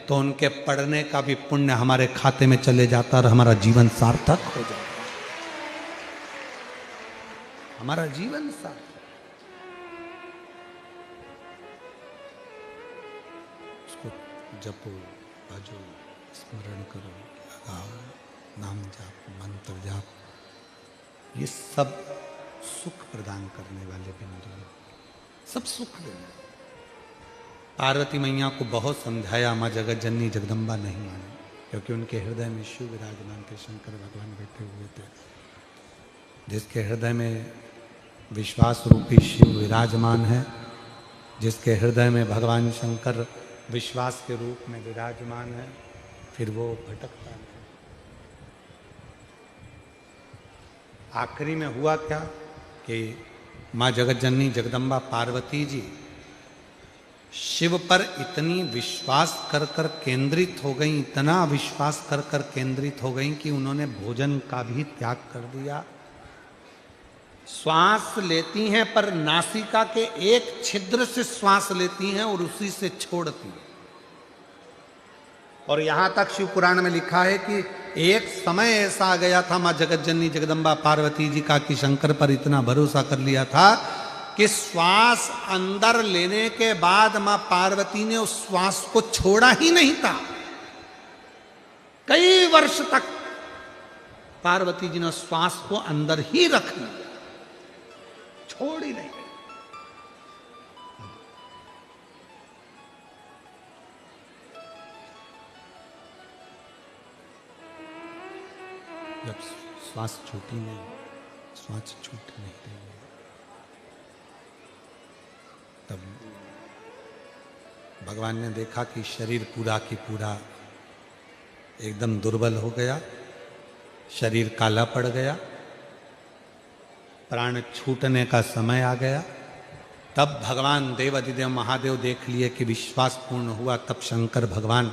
तो उनके पढ़ने का भी पुण्य हमारे खाते में चले जाता और हमारा जीवन सार्थक हो जाता, हमारा जीवन सार्थक। उसको जपो, भजो, स्मरण करो, लगाओ, नाम जाप, मंत्र जाप, ये सब सुख प्रदान करने वाले बिंदु हैं, सब सुख देने। पार्वती मैया को बहुत समझाया, माँ जगत जननी जगदम्बा नहीं माने, क्योंकि उनके हृदय में शिव विराजमान थे, शंकर भगवान बैठे हुए थे। जिसके हृदय में विश्वास रूपी शिव विराजमान है, जिसके हृदय में भगवान शंकर विश्वास के रूप में विराजमान है, फिर वो भटकता नहीं। आखिरी में हुआ क्या कि माँ जगत जननी जगदम्बा पार्वती जी शिव पर इतनी विश्वास कर कर केंद्रित हो गई, इतना विश्वास कर कर केंद्रित हो गई कि उन्होंने भोजन का भी त्याग कर दिया। श्वास लेती हैं पर नासिका के एक छिद्र से श्वास लेती हैं और उसी से छोड़ती हैं। और यहां तक शिव पुराण में लिखा है कि एक समय ऐसा आ गया था मां जगत जननी जगदम्बा पार्वती जी का कि शंकर पर इतना भरोसा कर लिया था कि श्वास अंदर लेने के बाद मां पार्वती ने उस श्वास को छोड़ा ही नहीं था। कई वर्ष तक पार्वती जी ने श्वास को अंदर ही रख लिया, छोड़ ही नहीं। जब श्वास छूटी नहीं, श्वास छूट नहीं रही है, तब भगवान ने देखा कि शरीर पूरा की पूरा एकदम दुर्बल हो गया, शरीर काला पड़ गया, प्राण छूटने का समय आ गया। तब भगवान देवाधिदेव महादेव देख लिए कि विश्वास पूर्ण हुआ। तब शंकर भगवान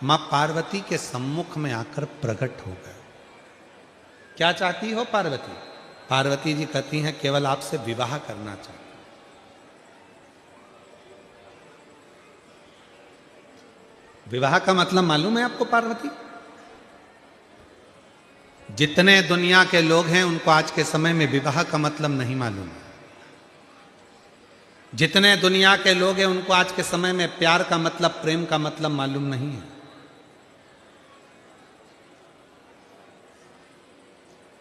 मां पार्वती के सम्मुख में आकर प्रकट हो गए। क्या चाहती हो पार्वती? पार्वती जी कहती हैं केवल आपसे विवाह करना चाहती। विवाह का मतलब मालूम है आपको पार्वती? जितने दुनिया के लोग हैं उनको आज के समय में विवाह का मतलब नहीं मालूम है। जितने दुनिया के लोग हैं उनको आज के समय में प्यार का मतलब, प्रेम का मतलब मालूम नहीं है।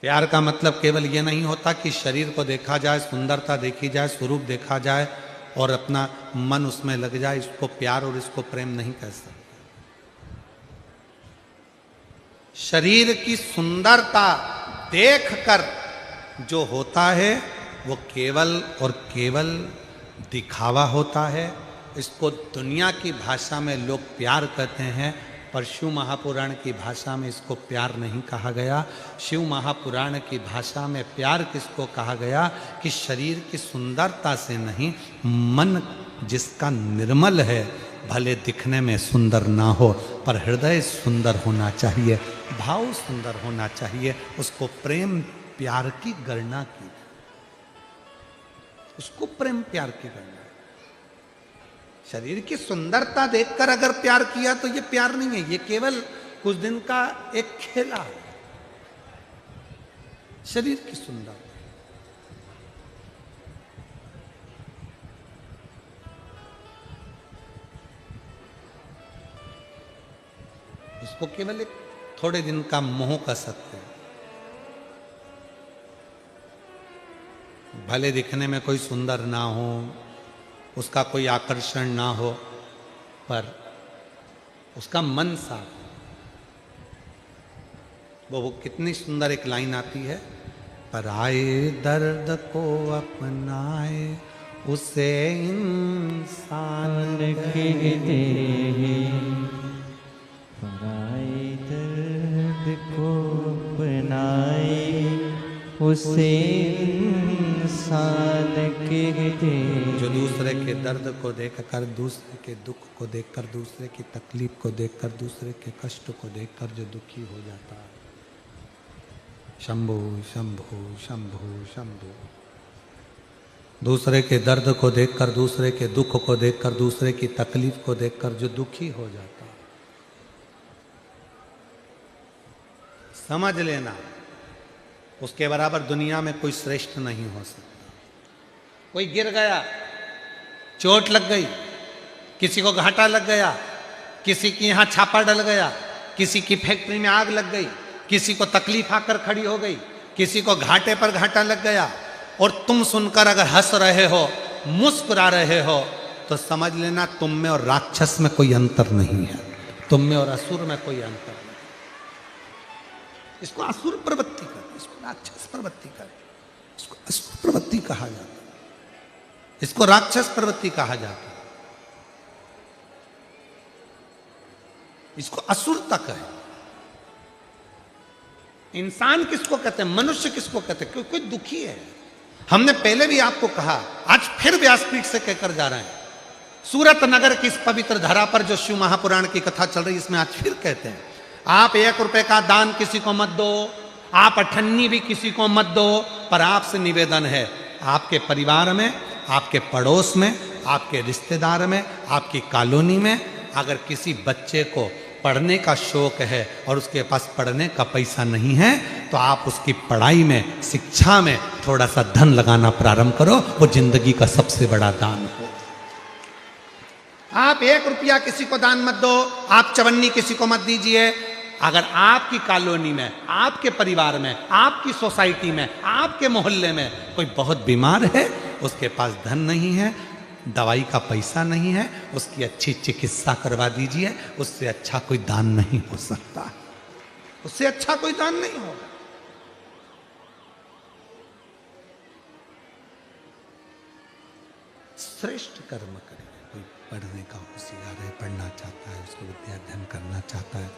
प्यार का मतलब केवल ये नहीं होता कि शरीर को देखा जाए, सुंदरता देखी जाए, स्वरूप देखा जाए और अपना मन उसमें लग जाए, इसको प्यार और इसको प्रेम नहीं कह सकते। शरीर की सुंदरता देखकर जो होता है वो केवल और केवल दिखावा होता है। इसको दुनिया की भाषा में लोग प्यार कहते हैं, पर शिव महापुराण की भाषा में इसको प्यार नहीं कहा गया। शिव महापुराण की भाषा में प्यार किसको कहा गया कि शरीर की सुंदरता से नहीं, मन जिसका निर्मल है, भले दिखने में सुंदर ना हो पर हृदय सुंदर होना चाहिए, भाव सुंदर होना चाहिए, उसको प्रेम प्यार की गणना की, उसको प्रेम प्यार की गणना। शरीर की सुंदरता देखकर अगर प्यार किया तो ये प्यार नहीं है, ये केवल कुछ दिन का एक खेला है। शरीर की सुंदरता उसको केवल एक थोड़े दिन का मोह का सत्य है। भले दिखने में कोई सुंदर ना हो, उसका कोई आकर्षण ना हो, पर उसका मन साफ। वो कितनी सुंदर एक लाइन आती है, पर आए दर्द को अपनाए उसे इंसान कहते हैं, पराए दर्द को बनाए उसे इंसान कहते हैं। जो दूसरे के दर्द को देखकर, दूसरे के दुख को देखकर, दूसरे की तकलीफ को देखकर, दूसरे के कष्ट को देखकर जो दुखी हो जाता है। शंभु शंभु शंभु शंभु। दूसरे के दर्द को देखकर, दूसरे के दुख को देखकर, दूसरे की तकलीफ को देखकर जो दुखी हो जाता है, समझ लेना उसके बराबर दुनिया में कोई श्रेष्ठ नहीं हो सकता। कोई गिर गया, चोट लग गई, किसी को घाटा लग गया, किसी की यहां छापा डल गया, किसी की फैक्ट्री में आग लग गई, किसी को तकलीफ आकर खड़ी हो गई, किसी को घाटे पर घाटा लग गया, और तुम सुनकर अगर हंस रहे हो, मुस्कुरा रहे हो, तो समझ लेना तुम में और राक्षस में कोई अंतर नहीं है, तुम में और असुर में कोई अंतर नहीं। इसको असुर प्रवृत्ति कर, इसको राक्षस प्रवृत्ति कर, इसको असुर प्रवृत्ति कहा जाता है, इसको राक्षस प्रवृत्ति कहा जाता है, इसको असुरता कहे। इंसान किसको कहते हैं, मनुष्य किसको कहते हैं, क्योंकि कोई दुखी है। हमने पहले भी आपको कहा, आज फिर व्यासपीठ से कहकर जा रहे हैं, सूरत नगर की इस पवित्र धरा पर जो शिव महापुराण की कथा चल रही है, इसमें आज फिर कहते हैं, आप 1 रुपए का दान किसी को मत दो, आप 98 भी किसी को मत दो, पर आपसे निवेदन है, आपके परिवार में, आपके पड़ोस में, आपके रिश्तेदार में, आपकी कॉलोनी में अगर किसी बच्चे को पढ़ने का शौक है और उसके पास पढ़ने का पैसा नहीं है, तो आप उसकी पढ़ाई में, शिक्षा में थोड़ा सा धन लगाना प्रारंभ करो, वो जिंदगी का सबसे बड़ा दान हो। आप 1 रुपया किसी को दान मत दो, आप चवन्नी किसी को मत दीजिए। अगर आपकी कॉलोनी में, आपके परिवार में, आपकी सोसाइटी में, आपके मोहल्ले में कोई बहुत बीमार है, उसके पास धन नहीं है, दवाई का पैसा नहीं है, उसकी अच्छी चिकित्सा करवा दीजिए। उससे अच्छा कोई दान नहीं हो सकता, उससे अच्छा कोई दान नहीं होगा। श्रेष्ठ कर्म करें। कोई पढ़ने का होशियार है, पढ़ना चाहता है, उसको विद्या अध्ययन करना चाहता है,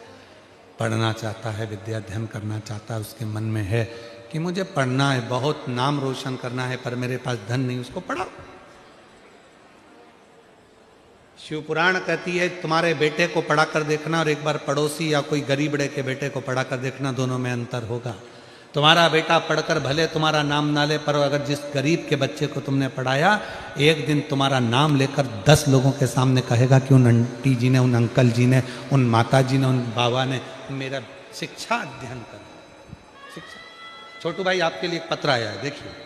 पढ़ना चाहता है, विद्या अध्ययन करना चाहता है, उसके मन में है कि मुझे पढ़ना है, बहुत नाम रोशन करना है, पर मेरे पास धन नहीं, उसको पढ़ाओ। शिव पुराण कहती है, तुम्हारे बेटे को पढ़ा कर देखना और एक बार पड़ोसी या कोई गरीब बड़े के बेटे को पढ़ा कर देखना, दोनों में अंतर होगा। तुम्हारा बेटा पढ़कर भले तुम्हारा नाम ना ले, पर अगर जिस गरीब के बच्चे को तुमने पढ़ाया, एक दिन तुम्हारा नाम लेकर 10 लोगों के सामने कहेगा कि उन आंटी जी ने, उन अंकल जी ने, उन माता जी ने, उन बाबा ने मेरा शिक्षा अध्ययन कर। शिक्षा। छोटू भाई आपके लिए एक पत्र आया है, देखिए।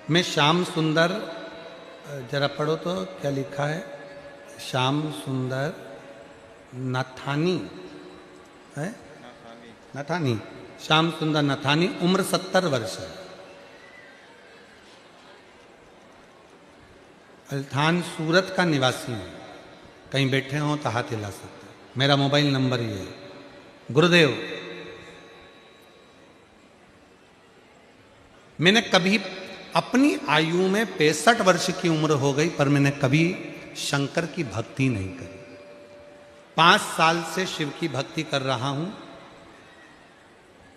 मैं श्याम सुंदर, जरा पढ़ो तो क्या लिखा है, श्याम सुंदर नथानी है, नथानी, श्याम सुंदर नथानी, उम्र 70 वर्ष है, अल्थान सूरत का निवासी हूँ। कहीं बैठे हों तो हाथ हिला सकते हैं। मेरा मोबाइल नंबर ये है। गुरुदेव, मैंने कभी अपनी आयु में 65 वर्ष की उम्र हो गई, पर मैंने कभी शंकर की भक्ति नहीं करी। 5 साल से शिव की भक्ति कर रहा हूं।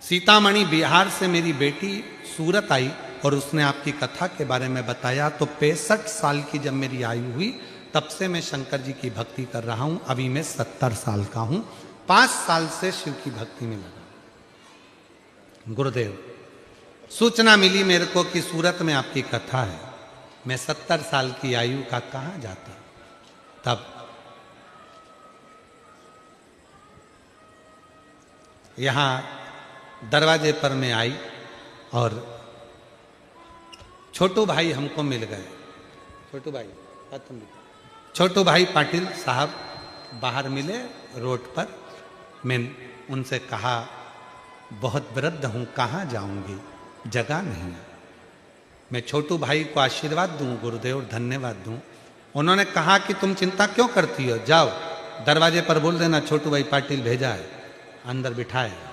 सीतामढ़ी बिहार से मेरी बेटी सूरत आई और उसने आपकी कथा के बारे में बताया, तो 65 साल की जब मेरी आयु हुई, तब से मैं शंकर जी की भक्ति कर रहा हूं। अभी मैं 70 साल का हूं, 5 साल से शिव की भक्ति में लगा। गुरुदेव, सूचना मिली मेरे को कि सूरत में आपकी कथा है। मैं 70 साल की आयु का कहाँ जाता। तब यहाँ दरवाजे पर मैं आई और छोटू भाई हमको मिल गए। छोटू भाई पाटिल साहब बाहर मिले रोड पर। मैं उनसे कहा, बहुत वृद्ध हूँ, कहाँ जाऊंगी, जगह नहीं है। मैं छोटू भाई को आशीर्वाद दूं, गुरुदेव धन्यवाद दूं। उन्होंने कहा कि तुम चिंता क्यों करती हो, जाओ दरवाजे पर बोल देना छोटू भाई पाटिल भेजा है, अंदर बिठाएगा,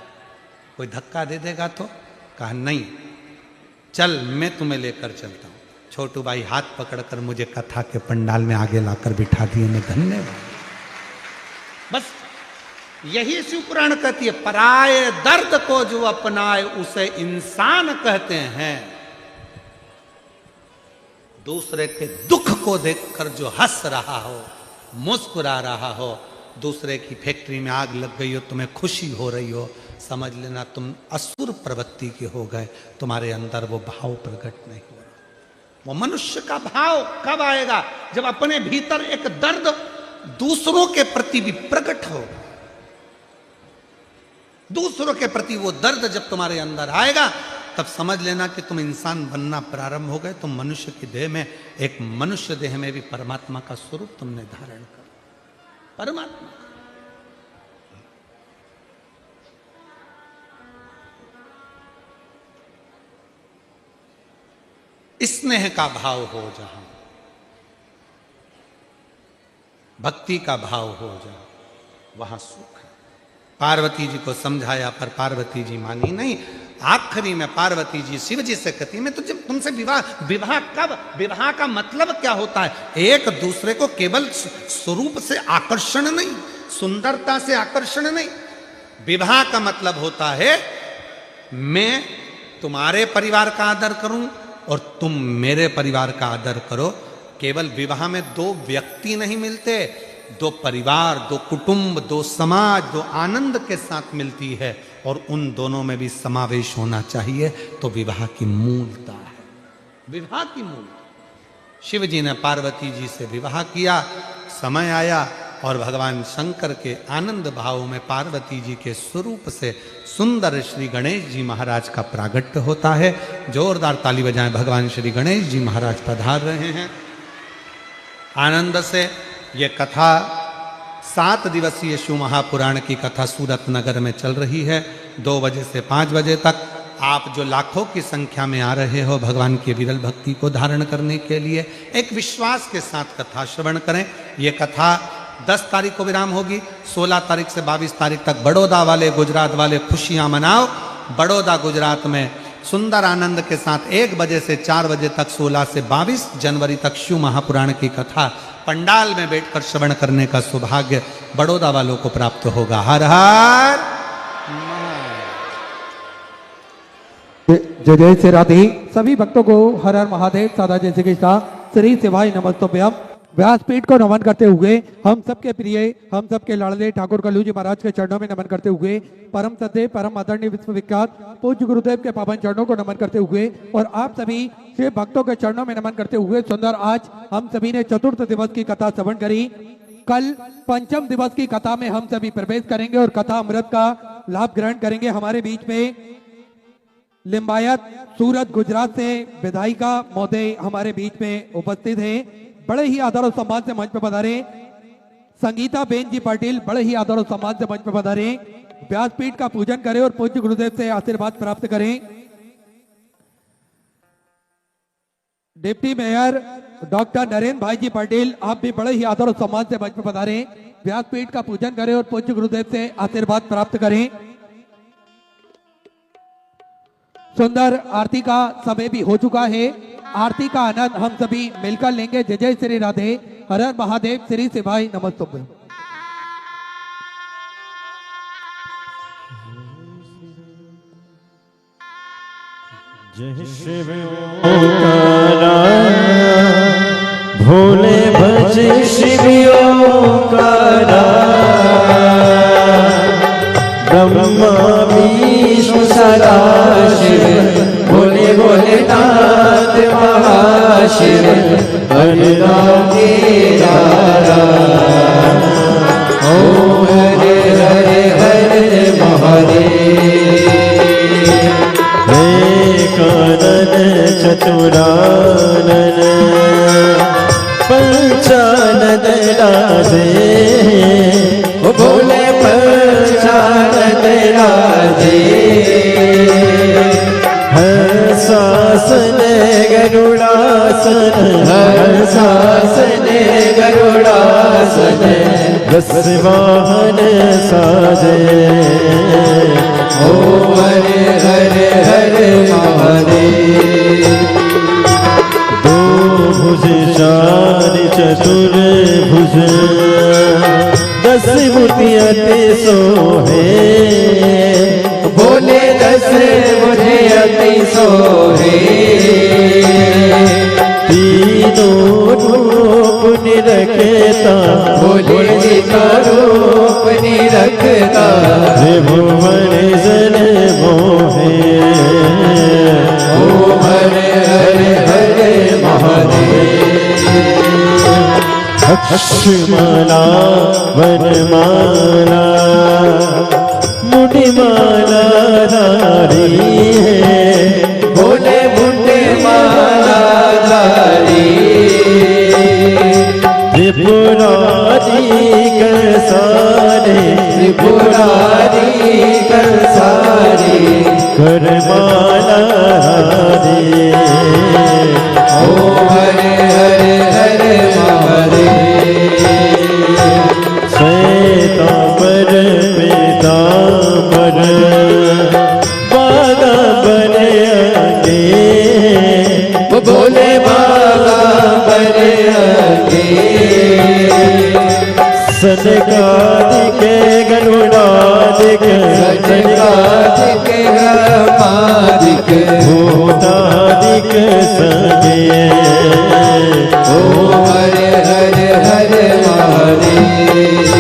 कोई धक्का दे देगा तो। कहा नहीं, चल मैं तुम्हें लेकर चलता हूँ। छोटू भाई हाथ पकड़कर मुझे कथा के पंडाल में आगे लाकर बिठा दिए। मैं धन्यवाद। बस यही शिव पुराण कहती है, पराये दर्द को जो अपनाए उसे इंसान कहते हैं। दूसरे के दुख को देखकर जो हंस रहा हो, मुस्कुरा रहा हो, दूसरे की फैक्ट्री में आग लग गई हो, तुम्हें खुशी हो रही हो, समझ लेना तुम असुर प्रवृत्ति के हो गए, तुम्हारे अंदर वो भाव प्रकट नहीं हो रहा। वो मनुष्य का भाव कब आएगा? जब अपने भीतर एक दर्द दूसरों के प्रति भी प्रकट होगा। दूसरों के प्रति वो दर्द जब तुम्हारे अंदर आएगा, तब समझ लेना कि तुम इंसान बनना प्रारंभ हो गए। तुम मनुष्य की देह में, एक मनुष्य देह में भी परमात्मा का स्वरूप तुमने धारण कर, परमात्मा। स्नेह का भाव हो जहां, भक्ति का भाव हो जहां, वहां सुख है। पार्वती जी को समझाया पर पार्वती जी मानी नहीं। आखिरी में पार्वती जी शिव जी से कहती, मैं तुझे तुमसे विवाह कब? विवाह का मतलब क्या होता है? एक दूसरे को केवल स्वरूप से आकर्षण नहीं, सुंदरता से आकर्षण नहीं। विवाह का मतलब होता है मैं तुम्हारे परिवार का आदर करूं और तुम मेरे परिवार का आदर करो। केवल विवाह में दो व्यक्ति नहीं मिलते, दो परिवार, दो कुटुंब, दो समाज, दो आनंद के साथ मिलती है, और उन दोनों में भी समावेश होना चाहिए। तो विवाह की मूलता है, विवाह की मूलता। शिव जी ने पार्वती जी से विवाह किया, समय आया और भगवान शंकर के आनंद भाव में पार्वती जी के स्वरूप से सुंदर श्री गणेश जी महाराज का प्रागट्य होता है। जोरदार ताली बजाएं, भगवान श्री गणेश जी महाराज पधार रहे हैं। आनंद से ये कथा 7 दिवसीय शिव महापुराण की कथा सूरत नगर में चल रही है। 2 बजे से 5 बजे तक आप जो लाखों की संख्या में आ रहे हो भगवान की विरल भक्ति को धारण करने के लिए, एक विश्वास के साथ कथा श्रवण करें। ये कथा 10 तारीख को विराम होगी। 16 तारीख से 22 तारीख तक बड़ौदा वाले, गुजरात वाले खुशियां मनाओ। बड़ौदा गुजरात में सुंदर आनंद के साथ 1 बजे से 4 बजे तक 16 से 22 जनवरी तक शिव महापुराण की कथा पंडाल में बैठकर श्रवण करने का सौभाग्य बड़ौदा वालों को प्राप्त होगा। हर हर जय जय श्री राधे। सभी भक्तों को हर हर महादेव, सादा जय श्री कृष्णा, श्री शिवाय नमस्तुभ्यम। व्यासपीठ को नमन करते हुए हम सबके प्रिय, हम सबके लाडले ठाकुर कल्लू जी महाराज के चरणों में नमन करते हुए, परम सत्य परम आदरणीय विश्वविख्यात पूज्य गुरुदेव के पावन चरणों को नमन करते हुए और आप सभी शिव भक्तों के चरणों में नमन करते हुए, सुंदर आज हम सभी ने चतुर्थ दिवस की कथा श्रवण करी। कल पंचम दिवस की कथा में हम सभी प्रवेश करेंगे और कथा अमृत का लाभ ग्रहण करेंगे। हमारे बीच में लिंबायत सूरत गुजरात से विधायिका महोदय हमारे बीच में उपस्थित हैं। बड़े ही आदर और सम्मान से मंच पर पधारे। संगीता बेन जी पाटिल बड़े ही आदर और सम्मान से मंच पर पधारे। व्यासपीठ का पूजन करें और पूज्य गुरुदेव से आशीर्वाद प्राप्त करें। डिप्टी मेयर डॉक्टर नरेंद्र भाई जी पाटिल, आप भी बड़े ही आदर और सम्मान से मंच पर पधारे। व्यासपीठ का पूजन करें और पूज्य गुरुदेव से आशीर्वाद प्राप्त करें। सुंदर आरती का समय भी हो चुका है। आरती का आनंद हम सभी मिलकर लेंगे। जय जय श्री राधे, हर हर महादेव, श्री शिवाय नमस्तुभ्यम। जय शिव ओंकारा, भोले भज शिव ओंकारा, ब्रह्मा विष्णु सदा शिव, भोले भोलेनाथ महाशिव, हरे ओम हरे हरे हरे महादेव। साजे बोले पंचानन राजे हर शासन गरुड़ासन हर शासन गरुड़ासन दस वाहन साजे ओ हरे हरे हरे महादेव दो भुज चार चतुर भुज दस मूर्तियां ते सोहे बोले दस मूर्तियां ते सोहे तीनों रूप निरखता बोले तीनों रूप निरखता त्रिभुवन जन मोहे ओ हरे हरे हरे महादेव अक्षमाला वनमाला मुनिमाला धारी है बोले मुनिमाला धारी त्रिपुरारी करसारे त्रिपुरारी करसारे करमाला धारी ओ हरे हरे हरे महादेव श्वेतांबर पीतांबर बागांबर आगे बोले बागांबर आगे सनकादिक गरुड़ादिक सनकादिक ब्रह्मादिक भूतादिक संगे ओ हरे हरे हरे महादेव